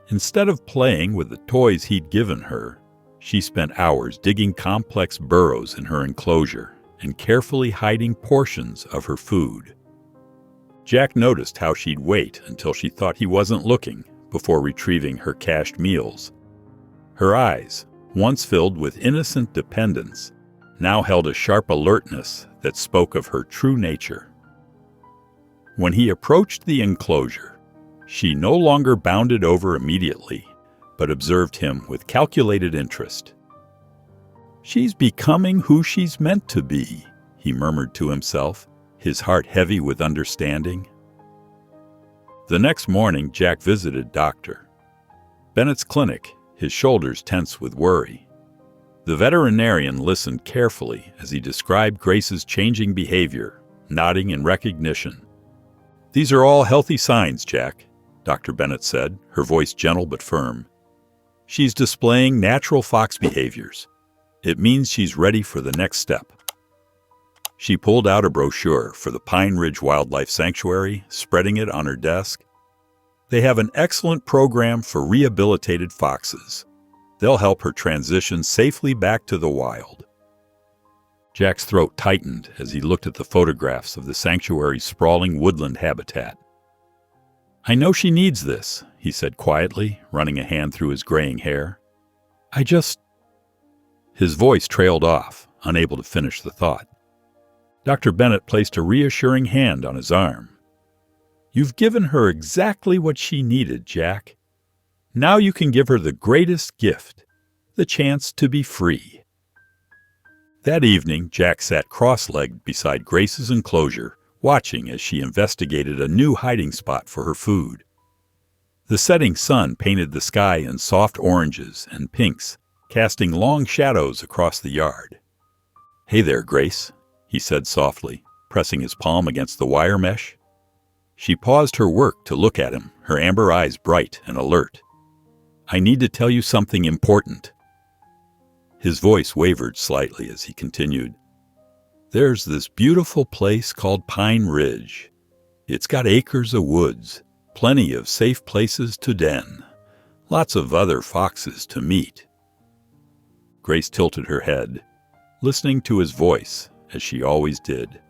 Instead of playing with the toys he'd given her, she spent hours digging complex burrows in her enclosure and carefully hiding portions of her food. Jack noticed how she'd wait until she thought he wasn't looking before retrieving her cached meals. Her eyes, once filled with innocent dependence, now held a sharp alertness that spoke of her true nature. When he approached the enclosure, she no longer bounded over immediately, but observed him with calculated interest. "She's becoming who she's meant to be," he murmured to himself, his heart heavy with understanding. The next morning, Jack visited Dr. Bennett's clinic, his shoulders tense with worry. The veterinarian listened carefully as he described Grace's changing behavior, nodding in recognition. "These are all healthy signs, Jack," Dr. Bennett said, her voice gentle but firm. "She's displaying natural fox behaviors. It means she's ready for the next step." She pulled out a brochure for the Pine Ridge Wildlife Sanctuary, spreading it on her desk. "They have an excellent program for rehabilitated foxes. They'll help her transition safely back to the wild." Jack's throat tightened as he looked at the photographs of the sanctuary's sprawling woodland habitat. "I know she needs this," he said quietly, running a hand through his graying hair. His voice trailed off, unable to finish the thought. Dr. Bennett placed a reassuring hand on his arm. "You've given her exactly what she needed, Jack. Now you can give her the greatest gift, the chance to be free." That evening, Jack sat cross-legged beside Grace's enclosure, watching as she investigated a new hiding spot for her food. The setting sun painted the sky in soft oranges and pinks, casting long shadows across the yard. "Hey there, Grace," he said softly, pressing his palm against the wire mesh. She paused her work to look at him, her amber eyes bright and alert. "I need to tell you something important." His voice wavered slightly as he continued. "There's this beautiful place called Pine Ridge. It's got acres of woods, plenty of safe places to den, lots of other foxes to meet." Grace tilted her head, listening to his voice, as she always did.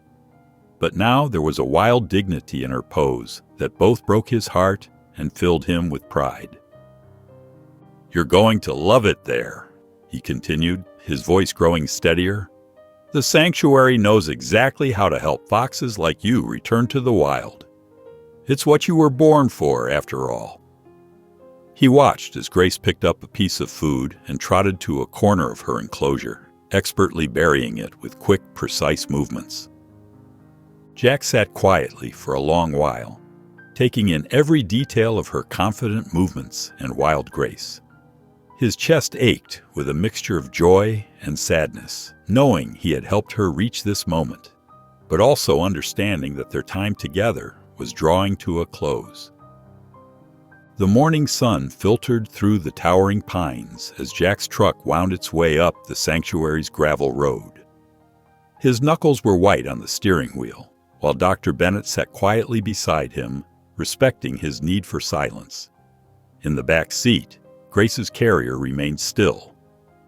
But now there was a wild dignity in her pose that both broke his heart and filled him with pride. "You're going to love it there," he continued, his voice growing steadier. "The sanctuary knows exactly how to help foxes like you return to the wild. It's what you were born for, after all." He watched as Grace picked up a piece of food and trotted to a corner of her enclosure, expertly burying it with quick, precise movements. Jack sat quietly for a long while, taking in every detail of her confident movements and wild grace. His chest ached with a mixture of joy and sadness, knowing he had helped her reach this moment, but also understanding that their time together was drawing to a close. The morning sun filtered through the towering pines as Jack's truck wound its way up the sanctuary's gravel road. His knuckles were white on the steering wheel, while Dr. Bennett sat quietly beside him, respecting his need for silence. In the back seat, Grace's carrier remained still,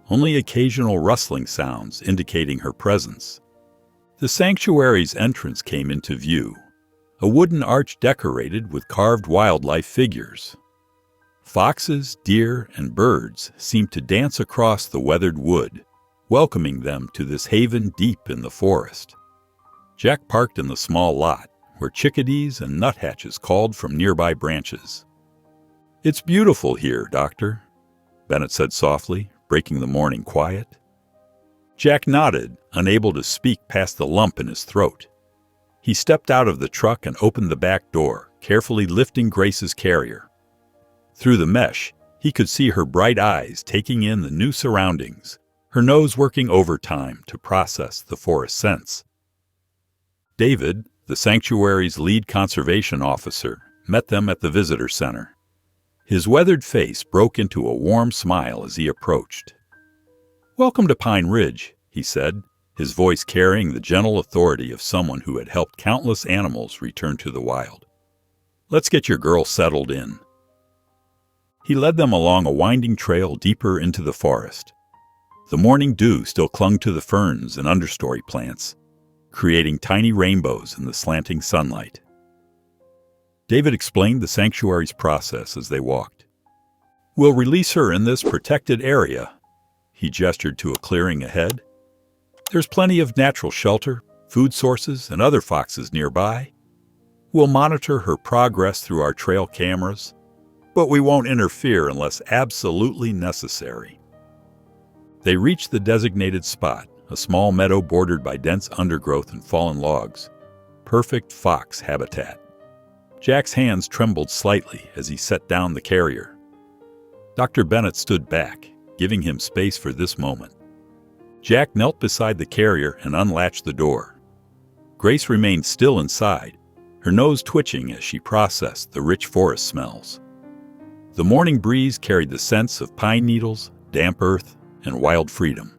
only occasional rustling sounds indicating her presence. The sanctuary's entrance came into view, a wooden arch decorated with carved wildlife figures. Foxes, deer, and birds seemed to dance across the weathered wood, welcoming them to this haven deep in the forest. Jack parked in the small lot, where chickadees and nuthatches called from nearby branches. "It's beautiful here, Doctor," Bennett said softly, breaking the morning quiet. Jack nodded, unable to speak past the lump in his throat. He stepped out of the truck and opened the back door, carefully lifting Grace's carrier. Through the mesh, he could see her bright eyes taking in the new surroundings, her nose working overtime to process the forest scents. David, the sanctuary's lead conservation officer, met them at the visitor center. His weathered face broke into a warm smile as he approached. "Welcome to Pine Ridge," he said, his voice carrying the gentle authority of someone who had helped countless animals return to the wild. "Let's get your girl settled in. He led them along a winding trail deeper into the forest. The morning dew still clung to the ferns and understory plants, creating tiny rainbows in the slanting sunlight. David explained the sanctuary's process as they walked. "We'll release her in this protected area." He gestured to a clearing ahead. "There's plenty of natural shelter, food sources, and other foxes nearby. We'll monitor her progress through our trail cameras, but we won't interfere unless absolutely necessary." They reached the designated spot, a small meadow bordered by dense undergrowth and fallen logs. Perfect fox habitat. Jack's hands trembled slightly as he set down the carrier. Dr. Bennett stood back, giving him space for this moment. Jack knelt beside the carrier and unlatched the door. Grace remained still inside, her nose twitching as she processed the rich forest smells. The morning breeze carried the scents of pine needles, damp earth, and wild freedom.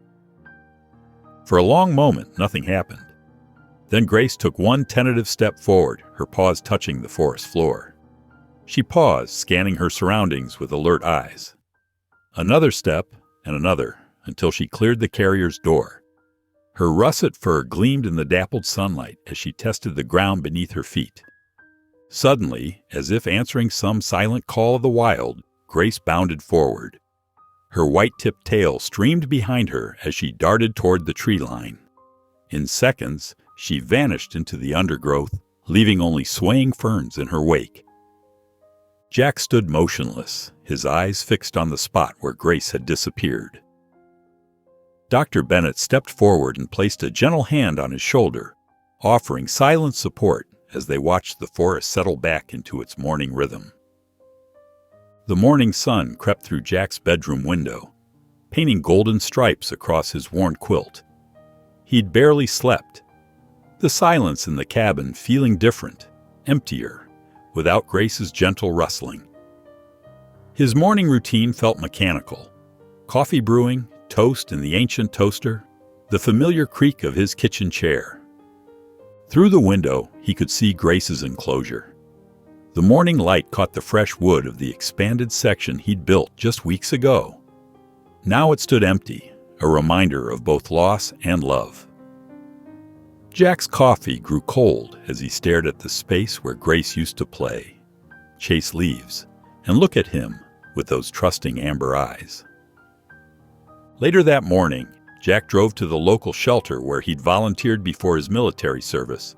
For a long moment, nothing happened. Then Grace took one tentative step forward, her paws touching the forest floor. She paused, scanning her surroundings with alert eyes. Another step, and another, until she cleared the carrier's door. Her russet fur gleamed in the dappled sunlight as she tested the ground beneath her feet. Suddenly, as if answering some silent call of the wild, Grace bounded forward. Her white-tipped tail streamed behind her as she darted toward the tree line. In seconds, she vanished into the undergrowth, leaving only swaying ferns in her wake. Jack stood motionless, his eyes fixed on the spot where Grace had disappeared. Dr. Bennett stepped forward and placed a gentle hand on his shoulder, offering silent support as they watched the forest settle back into its morning rhythm. The morning sun crept through Jack's bedroom window, painting golden stripes across his worn quilt. He'd barely slept. The silence in the cabin feeling different, emptier, without Grace's gentle rustling. His morning routine felt mechanical. Coffee brewing, toast in the ancient toaster, the familiar creak of his kitchen chair. Through the window, he could see Grace's enclosure. The morning light caught the fresh wood of the expanded section he'd built just weeks ago. Now it stood empty, a reminder of both loss and love. Jack's coffee grew cold as he stared at the space where Grace used to play, chase leaves, and look at him with those trusting amber eyes. Later that morning, Jack drove to the local shelter where he'd volunteered before his military service.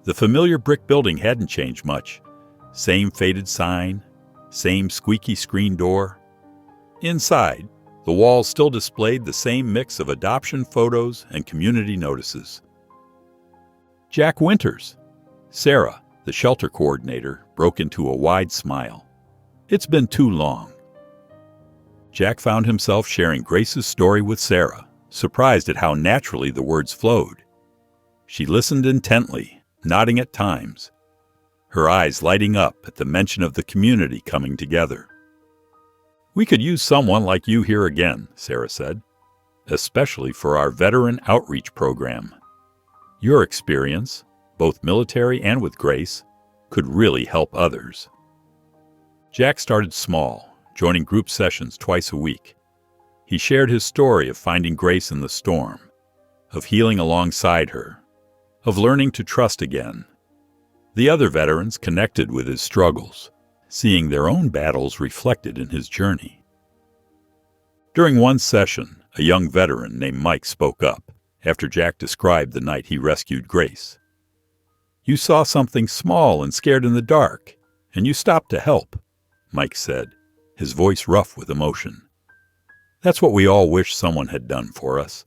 The familiar brick building hadn't changed much. Same faded sign, same squeaky screen door. Inside, the walls still displayed the same mix of adoption photos and community notices. Jack Winters. Sarah, the shelter coordinator, broke into a wide smile. It's been too long. Jack found himself sharing Grace's story with Sarah, surprised at how naturally the words flowed. She listened intently, nodding at times, her eyes lighting up at the mention of the community coming together. "We could use someone like you here again," Sarah said, "especially for our veteran outreach program. Your experience, both military and with Grace, could really help others." Jack started small, joining group sessions twice a week. He shared his story of finding Grace in the storm, of healing alongside her, of learning to trust again. The other veterans connected with his struggles, seeing their own battles reflected in his journey. During one session, a young veteran named Mike spoke up after Jack described the night he rescued Grace. "You saw something small and scared in the dark, and you stopped to help," Mike said, his voice rough with emotion. "That's what we all wish someone had done for us."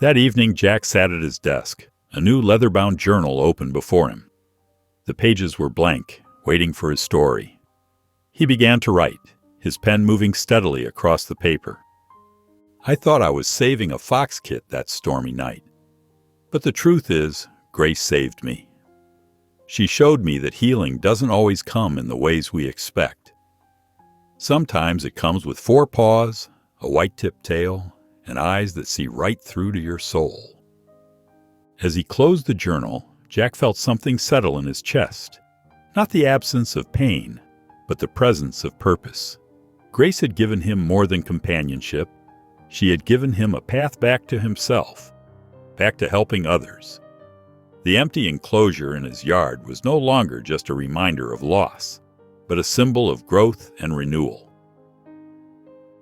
That evening, Jack sat at his desk, a new leather-bound journal open before him. The pages were blank, waiting for his story. He began to write, his pen moving steadily across the paper. "I thought I was saving a fox kit that stormy night. But the truth is, Grace saved me. She showed me that healing doesn't always come in the ways we expect. Sometimes it comes with 4 paws, a white-tipped tail, and eyes that see right through to your soul." As he closed the journal, Jack felt something settle in his chest. Not the absence of pain, but the presence of purpose. Grace had given him more than companionship. She had given him a path back to himself, back to helping others. The empty enclosure in his yard was no longer just a reminder of loss, but a symbol of growth and renewal.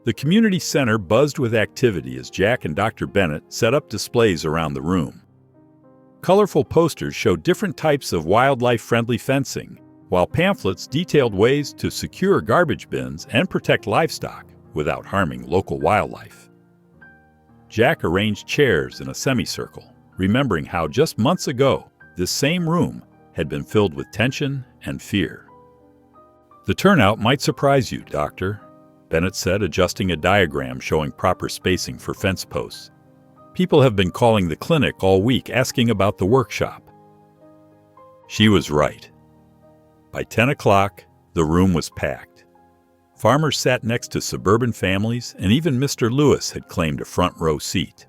The community center buzzed with activity as Jack and Dr. Bennett set up displays around the room. Colorful posters showed different types of wildlife-friendly fencing, while pamphlets detailed ways to secure garbage bins and protect livestock without harming local wildlife. Jack arranged chairs in a semicircle, remembering how just months ago this same room had been filled with tension and fear. "The turnout might surprise you, Doctor," Bennett said, adjusting a diagram showing proper spacing for fence posts. "People have been calling the clinic all week asking about the workshop." She was right. By 10 o'clock, the room was packed. Farmers sat next to suburban families, and even Mr. Lewis had claimed a front row seat.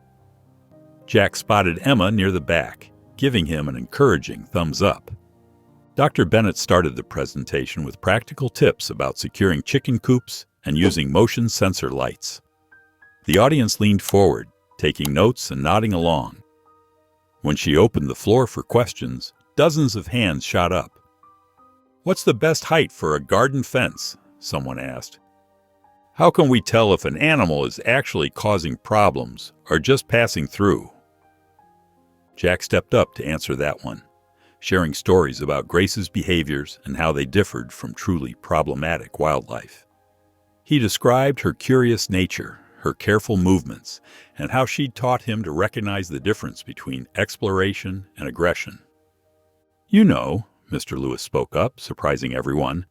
Jack spotted Emma near the back, giving him an encouraging thumbs up. Dr. Bennett started the presentation with practical tips about securing chicken coops and using motion sensor lights. The audience leaned forward, taking notes and nodding along. When she opened the floor for questions, dozens of hands shot up. "What's the best height for a garden fence?" someone asked. "How can we tell if an animal is actually causing problems or just passing through?" Jack stepped up to answer that one, sharing stories about Grace's behaviors and how they differed from truly problematic wildlife. He described her curious nature, her careful movements, and how she'd taught him to recognize the difference between exploration and aggression. "You know," Mr. Lewis spoke up, surprising everyone,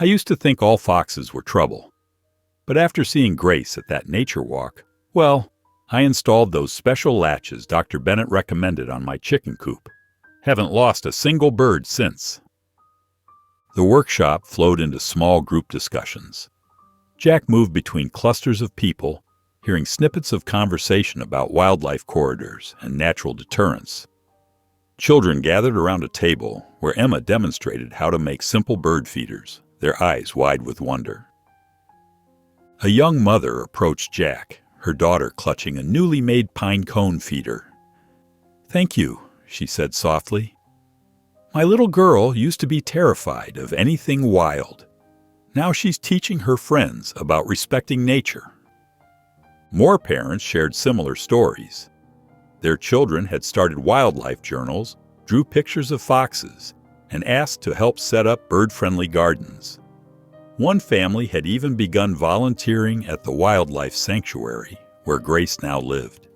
"I used to think all foxes were trouble. But after seeing Grace at that nature walk, well, I installed those special latches Dr. Bennett recommended on my chicken coop. Haven't lost a single bird since." The workshop flowed into small group discussions. Jack moved between clusters of people, hearing snippets of conversation about wildlife corridors and natural deterrents. Children gathered around a table where Emma demonstrated how to make simple bird feeders, their eyes wide with wonder. A young mother approached Jack, her daughter clutching a newly made pine cone feeder. "Thank you," she said softly. "My little girl used to be terrified of anything wild. Now she's teaching her friends about respecting nature." More parents shared similar stories. Their children had started wildlife journals, drew pictures of foxes, and asked to help set up bird-friendly gardens. One family had even begun volunteering at the wildlife sanctuary, where Grace now lived.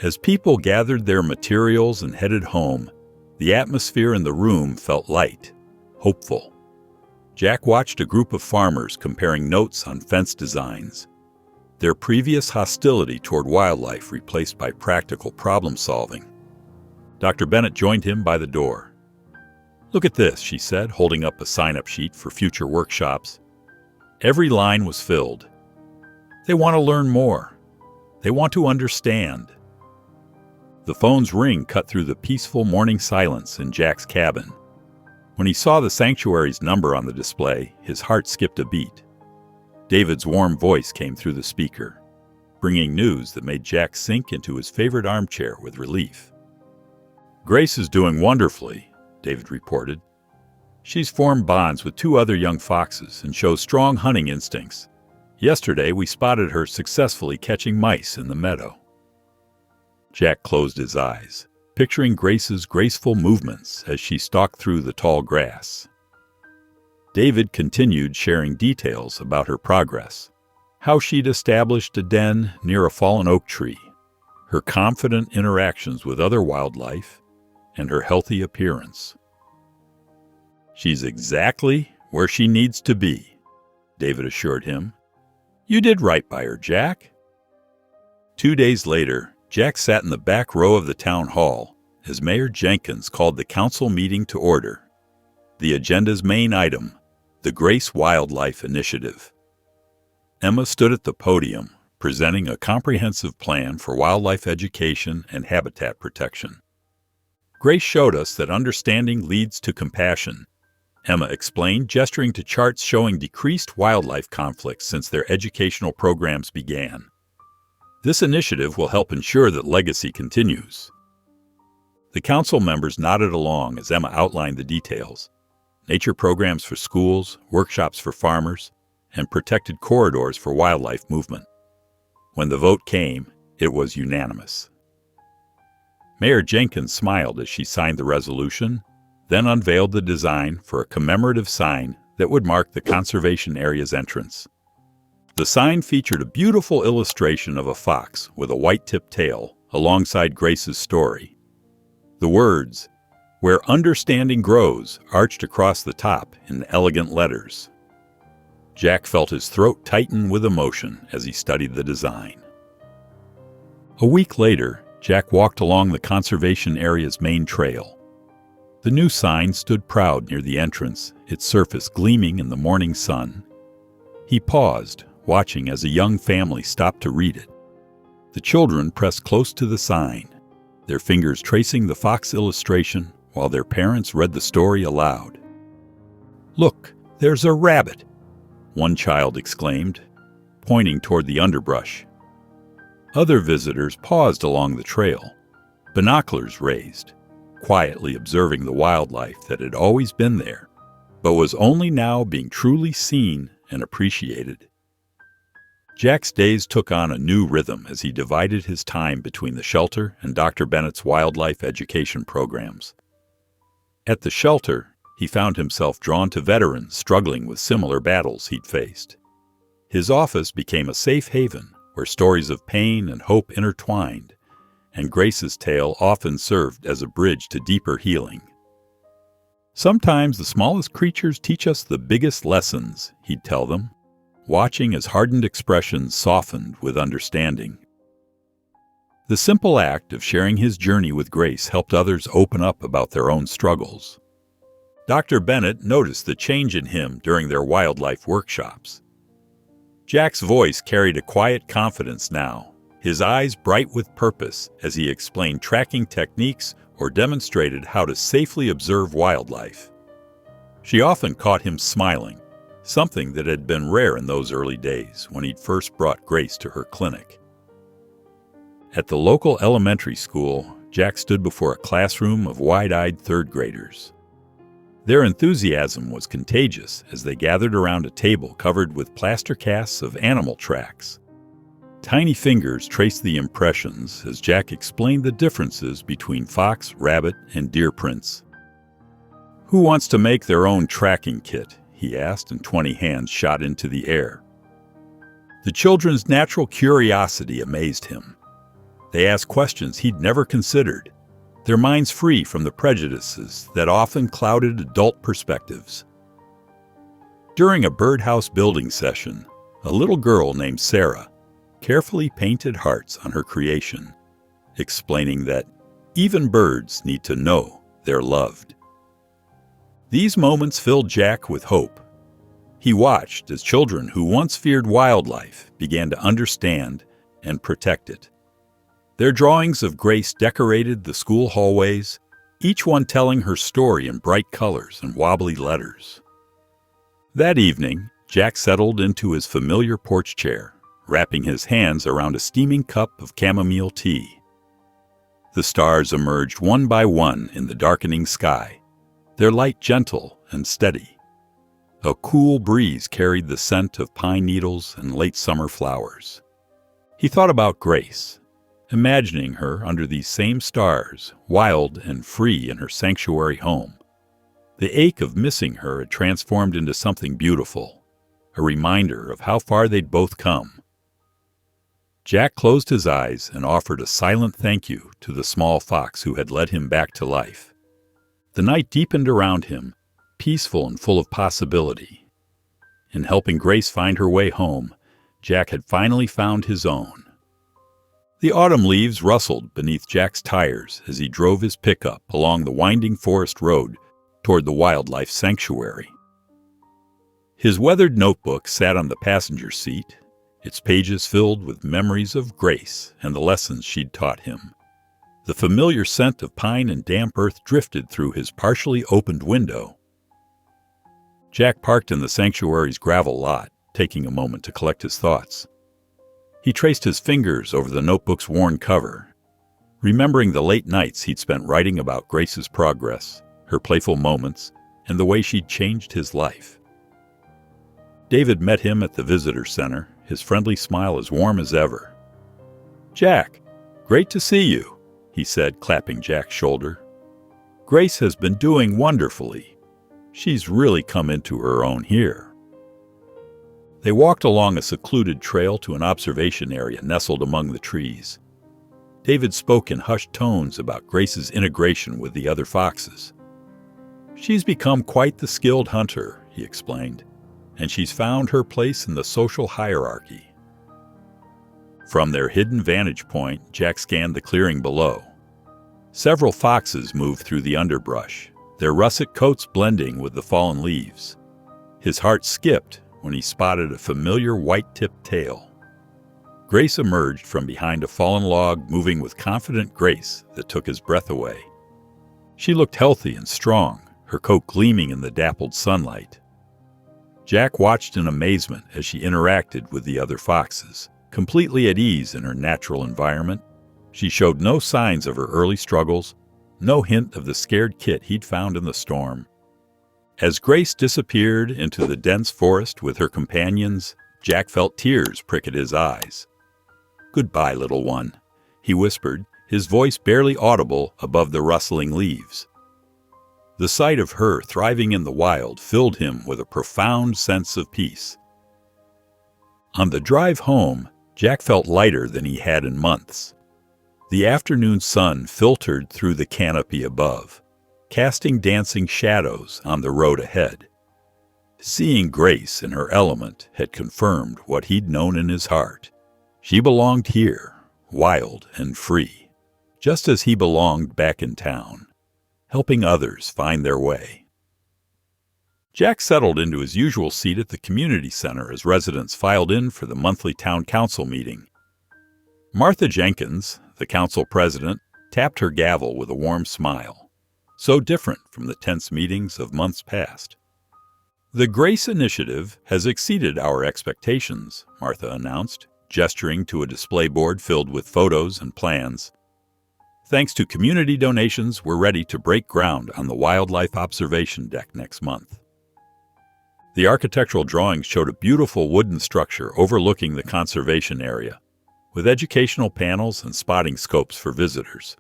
As people gathered their materials and headed home, the atmosphere in the room felt light, hopeful. Jack watched a group of farmers comparing notes on fence designs. Their previous hostility toward wildlife replaced by practical problem-solving. Dr. Bennett joined him by the door. "Look at this," she said, holding up a sign-up sheet for future workshops. Every line was filled. They want to learn more. They want to understand. The phone's ring cut through the peaceful morning silence in Jack's cabin. When he saw the sanctuary's number on the display, his heart skipped a beat. David's warm voice came through the speaker, bringing news that made Jack sink into his favorite armchair with relief. "Grace is doing wonderfully," David reported. "She's formed bonds with 2 other young foxes and shows strong hunting instincts. Yesterday, we spotted her successfully catching mice in the meadow." Jack closed his eyes, picturing Grace's graceful movements as she stalked through the tall grass. David continued sharing details about her progress, how she'd established a den near a fallen oak tree, her confident interactions with other wildlife, and her healthy appearance. "She's exactly where she needs to be," David assured him. "You did right by her, Jack." 2 days later, Jack sat in the back row of the town hall as Mayor Jenkins called the council meeting to order. The agenda's main item, the Grace Wildlife Initiative. Emma stood at the podium, presenting a comprehensive plan for wildlife education and habitat protection. "Grace showed us that understanding leads to compassion, Emma explained, gesturing to charts showing decreased wildlife conflicts since their educational programs began. This initiative will help ensure that legacy continues. The council members nodded along as Emma outlined the details: nature programs for schools, workshops for farmers, and protected corridors for wildlife movement. When the vote came, it was unanimous. Mayor Jenkins smiled as she signed the resolution, then unveiled the design for a commemorative sign that would mark the conservation area's entrance. The sign featured a beautiful illustration of a fox with a white-tipped tail alongside Grace's story. The words, "Where understanding grows," arched across the top in elegant letters. Jack felt his throat tighten with emotion as he studied the design. A week later, Jack walked along the conservation area's main trail. The new sign stood proud near the entrance, its surface gleaming in the morning sun. He paused, watching as a young family stopped to read it. The children pressed close to the sign, their fingers tracing the fox illustration while their parents read the story aloud. "Look, there's a rabbit," one child exclaimed, pointing toward the underbrush. Other visitors paused along the trail, binoculars raised, quietly observing the wildlife that had always been there, but was only now being truly seen and appreciated. Jack's days took on a new rhythm as he divided his time between the shelter and Dr. Bennett's wildlife education programs. At the shelter, he found himself drawn to veterans struggling with similar battles he'd faced. His office became a safe haven where stories of pain and hope intertwined, and Grace's tale often served as a bridge to deeper healing. "Sometimes the smallest creatures teach us the biggest lessons," he'd tell them, watching as hardened expressions softened with understanding. The simple act of sharing his journey with Grace helped others open up about their own struggles. Dr. Bennett noticed the change in him during their wildlife workshops. Jack's voice carried a quiet confidence now, his eyes bright with purpose as he explained tracking techniques or demonstrated how to safely observe wildlife. She often caught him smiling, something that had been rare in those early days when he'd first brought Grace to her clinic. At the local elementary school, Jack stood before a classroom of wide-eyed third graders. Their enthusiasm was contagious as they gathered around a table covered with plaster casts of animal tracks. Tiny fingers traced the impressions as Jack explained the differences between fox, rabbit, and deer prints. "Who wants to make their own tracking kit?" he asked, and 20 hands shot into the air. The children's natural curiosity amazed him. They asked questions he'd never considered, their minds free from the prejudices that often clouded adult perspectives. During a birdhouse building session, a little girl named Sarah carefully painted hearts on her creation, explaining that even birds need to know they're loved. These moments filled Jack with hope. He watched as children who once feared wildlife began to understand and protect it. Their drawings of Grace decorated the school hallways, each one telling her story in bright colors and wobbly letters. That evening, Jack settled into his familiar porch chair, wrapping his hands around a steaming cup of chamomile tea. The stars emerged one by one in the darkening sky, their light gentle and steady. A cool breeze carried the scent of pine needles and late summer flowers. He thought about Grace, imagining her under these same stars, wild and free in her sanctuary home. The ache of missing her had transformed into something beautiful, a reminder of how far they'd both come. Jack closed his eyes and offered a silent thank you to the small fox who had led him back to life. The night deepened around him, peaceful and full of possibility. In helping Grace find her way home, Jack had finally found his own. The autumn leaves rustled beneath Jack's tires as he drove his pickup along the winding forest road toward the wildlife sanctuary. His weathered notebook sat on the passenger seat, its pages filled with memories of Grace and the lessons she'd taught him. The familiar scent of pine and damp earth drifted through his partially opened window. Jack parked in the sanctuary's gravel lot, taking a moment to collect his thoughts. He traced his fingers over the notebook's worn cover, remembering the late nights he'd spent writing about Grace's progress, her playful moments, and the way she'd changed his life. David met him at the visitor center, his friendly smile as warm as ever. "Jack, great to see you," he said, clapping Jack's shoulder. "Grace has been doing wonderfully. She's really come into her own here." They walked along a secluded trail to an observation area nestled among the trees. David spoke in hushed tones about Grace's integration with the other foxes. "She's become quite the skilled hunter," he explained, "and she's found her place in the social hierarchy." From their hidden vantage point, Jack scanned the clearing below. Several foxes moved through the underbrush, their russet coats blending with the fallen leaves. His heart skipped when he spotted a familiar white-tipped tail. Grace emerged from behind a fallen log, moving with confident grace that took his breath away. She looked healthy and strong, her coat gleaming in the dappled sunlight. Jack watched in amazement as she interacted with the other foxes. Completely at ease in her natural environment, she showed no signs of her early struggles, no hint of the scared kit he'd found in the storm. As Grace disappeared into the dense forest with her companions, Jack felt tears prick at his eyes. "Goodbye, little one," he whispered, his voice barely audible above the rustling leaves. The sight of her thriving in the wild filled him with a profound sense of peace. On the drive home, Jack felt lighter than he had in months. The afternoon sun filtered through the canopy above, casting dancing shadows on the road ahead. Seeing Grace in her element had confirmed what he'd known in his heart. She belonged here, wild and free, just as he belonged back in town, helping others find their way. Jack settled into his usual seat at the community center as residents filed in for the monthly town council meeting. Martha Jenkins, the council president, tapped her gavel with a warm smile, so different from the tense meetings of months past. "The Grace Initiative has exceeded our expectations," Martha announced, gesturing to a display board filled with photos and plans. "Thanks to community donations, we're ready to break ground on the wildlife observation deck next month." The architectural drawings showed a beautiful wooden structure overlooking the conservation area, with educational panels and spotting scopes for visitors.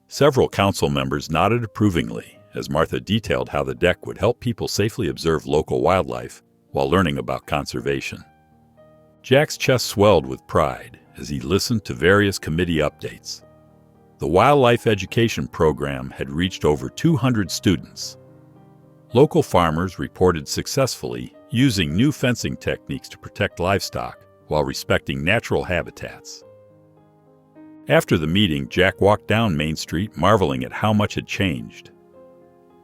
Several council members nodded approvingly as Martha detailed how the deck would help people safely observe local wildlife while learning about conservation. Jack's chest swelled with pride as he listened to various committee updates. The wildlife education program had reached over 200 students. Local farmers reported successfully using new fencing techniques to protect livestock while respecting natural habitats. After the meeting, Jack walked down Main Street, marveling at how much had changed.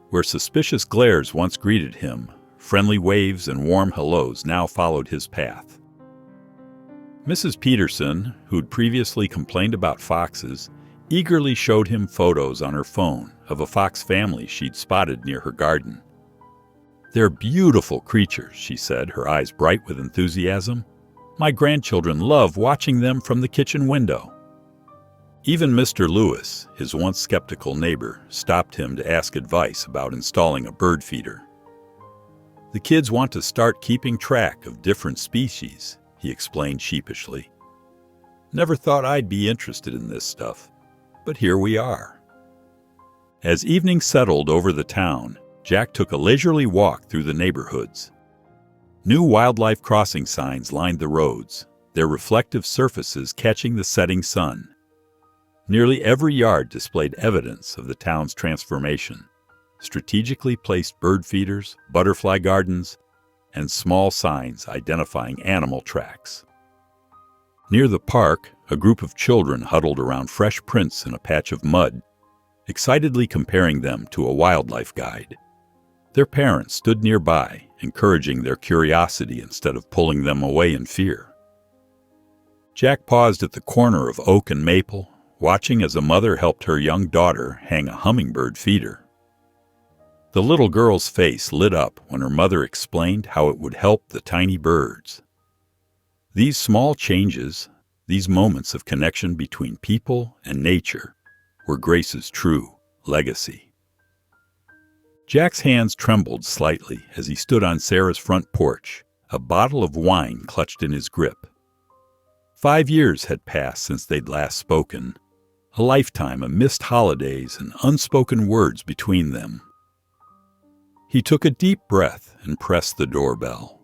Where suspicious glares once greeted him, friendly waves and warm hellos now followed his path. Mrs. Peterson, who'd previously complained about foxes, eagerly showed him photos on her phone of a fox family she'd spotted near her garden. "They're beautiful creatures," she said, her eyes bright with enthusiasm. "My grandchildren love watching them from the kitchen window." Even Mr. Lewis, his once skeptical neighbor, stopped him to ask advice about installing a bird feeder. "The kids want to start keeping track of different species," he explained sheepishly. "Never thought I'd be interested in this stuff, but here we are." As evening settled over the town, Jack took a leisurely walk through the neighborhoods. New wildlife crossing signs lined the roads, their reflective surfaces catching the setting sun. Nearly every yard displayed evidence of the town's transformation: strategically placed bird feeders, butterfly gardens, and small signs identifying animal tracks. Near the park, a group of children huddled around fresh prints in a patch of mud, excitedly comparing them to a wildlife guide. Their parents stood nearby, encouraging their curiosity instead of pulling them away in fear. Jack paused at the corner of oak and maple, watching as a mother helped her young daughter hang a hummingbird feeder. The little girl's face lit up when her mother explained how it would help the tiny birds. These small changes, these moments of connection between people and nature, were Grace's true legacy. Jack's hands trembled slightly as he stood on Sarah's front porch, a bottle of wine clutched in his grip. 5 years had passed since they'd last spoken, a lifetime of missed holidays and unspoken words between them. He took a deep breath and pressed the doorbell.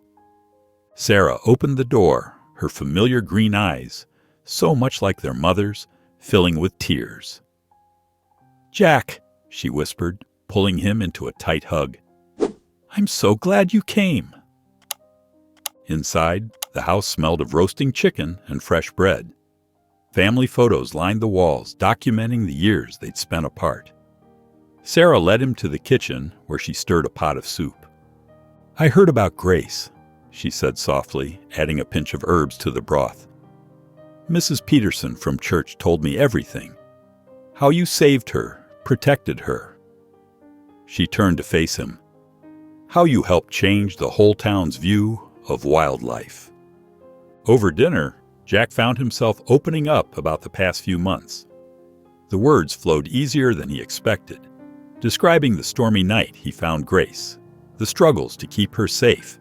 Sarah opened the door, her familiar green eyes, so much like their mother's, filling with tears. "Jack," she whispered, pulling him into a tight hug. "I'm so glad you came." Inside, the house smelled of roasting chicken and fresh bread. Family photos lined the walls, documenting the years they'd spent apart. Sarah led him to the kitchen, where she stirred a pot of soup. "I heard about Grace," she said softly, adding a pinch of herbs to the broth. "Mrs. Peterson from church told me everything. How you saved her, protected her." She turned to face him. "How you helped change the whole town's view of wildlife." Over dinner, Jack found himself opening up about the past few months. The words flowed easier than he expected, describing the stormy night he found Grace, the struggles to keep her safe,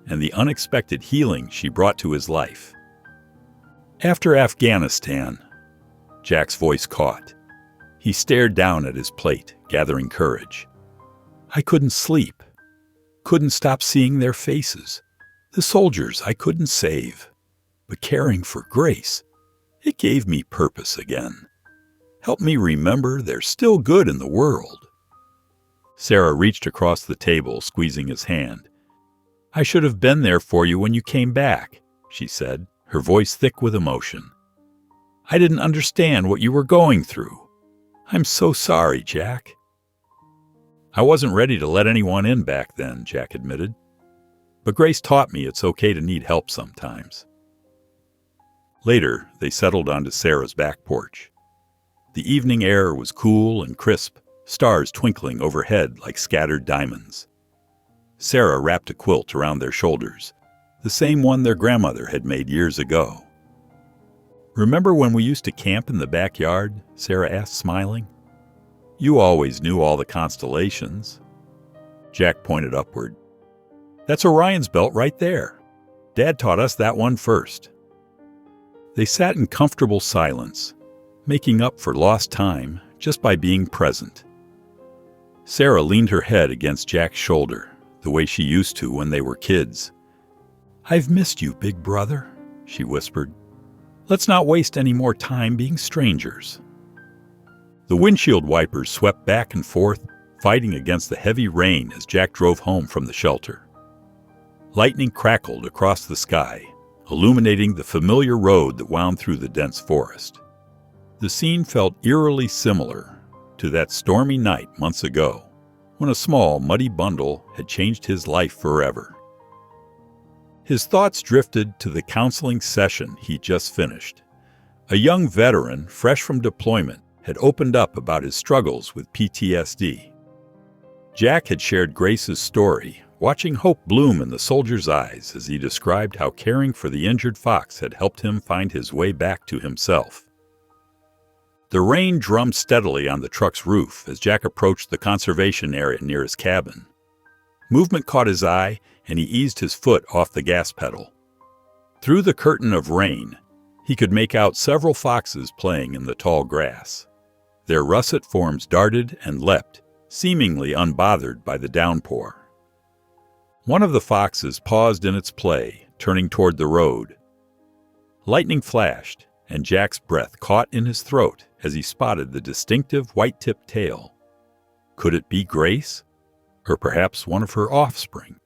and the unexpected healing she brought to his life. "After Afghanistan," Jack's voice caught. He stared down at his plate, gathering courage. "I couldn't sleep, couldn't stop seeing their faces, the soldiers I couldn't save. But caring for Grace, it gave me purpose again. Helped me remember there's still good in the world." Sarah reached across the table, squeezing his hand. "I should have been there for you when you came back," she said, her voice thick with emotion. "I didn't understand what you were going through. I'm so sorry, Jack." "I wasn't ready to let anyone in back then," Jack admitted. "But Grace taught me it's okay to need help sometimes." Later, they settled onto Sarah's back porch. The evening air was cool and crisp, stars twinkling overhead like scattered diamonds. Sarah wrapped a quilt around their shoulders, the same one their grandmother had made years ago. "Remember when we used to camp in the backyard?" Sarah asked, smiling. "You always knew all the constellations." Jack pointed upward. "That's Orion's belt right there. Dad taught us that one first." They sat in comfortable silence, making up for lost time just by being present. Sarah leaned her head against Jack's shoulder, the way she used to when they were kids. "I've missed you, big brother," she whispered. "Let's not waste any more time being strangers." The windshield wipers swept back and forth, fighting against the heavy rain as Jack drove home from the shelter. Lightning crackled across the sky, illuminating the familiar road that wound through the dense forest. The scene felt eerily similar to that stormy night months ago, when a small, muddy bundle had changed his life forever. His thoughts drifted to the counseling session he'd just finished. A young veteran, fresh from deployment, had opened up about his struggles with PTSD. Jack had shared Grace's story, watching hope bloom in the soldier's eyes as he described how caring for the injured fox had helped him find his way back to himself. The rain drummed steadily on the truck's roof as Jack approached the conservation area near his cabin. Movement caught his eye, and he eased his foot off the gas pedal. Through the curtain of rain, he could make out several foxes playing in the tall grass. Their russet forms darted and leapt, seemingly unbothered by the downpour. One of the foxes paused in its play, turning toward the road. Lightning flashed, and Jack's breath caught in his throat as he spotted the distinctive white-tipped tail. Could it be Grace? Or perhaps one of her offspring?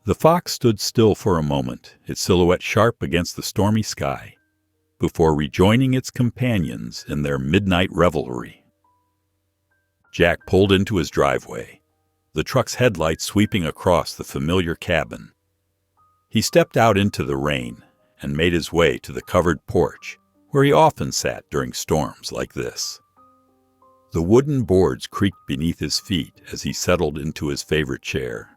The fox stood still for a moment, its silhouette sharp against the stormy sky, before rejoining its companions in their midnight revelry. Jack pulled into his driveway, the truck's headlights sweeping across the familiar cabin. He stepped out into the rain and made his way to the covered porch, where he often sat during storms like this. The wooden boards creaked beneath his feet as he settled into his favorite chair.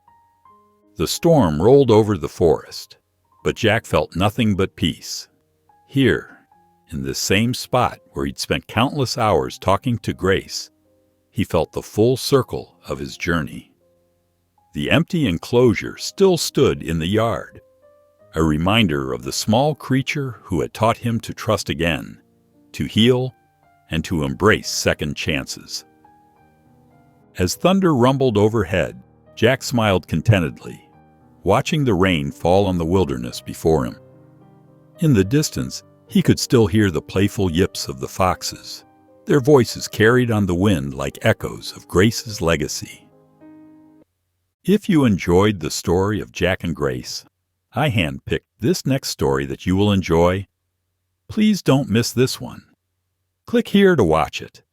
The storm rolled over the forest, but Jack felt nothing but peace. Here, in this same spot where he'd spent countless hours talking to Grace, he felt the full circle of his journey. The empty enclosure still stood in the yard, a reminder of the small creature who had taught him to trust again, to heal, and to embrace second chances. As thunder rumbled overhead, Jack smiled contentedly, watching the rain fall on the wilderness before him. In the distance, he could still hear the playful yips of the foxes, their voices carried on the wind like echoes of Grace's legacy. If you enjoyed the story of Jack and Grace, I handpicked this next story that you will enjoy. Please don't miss this one. Click here to watch it.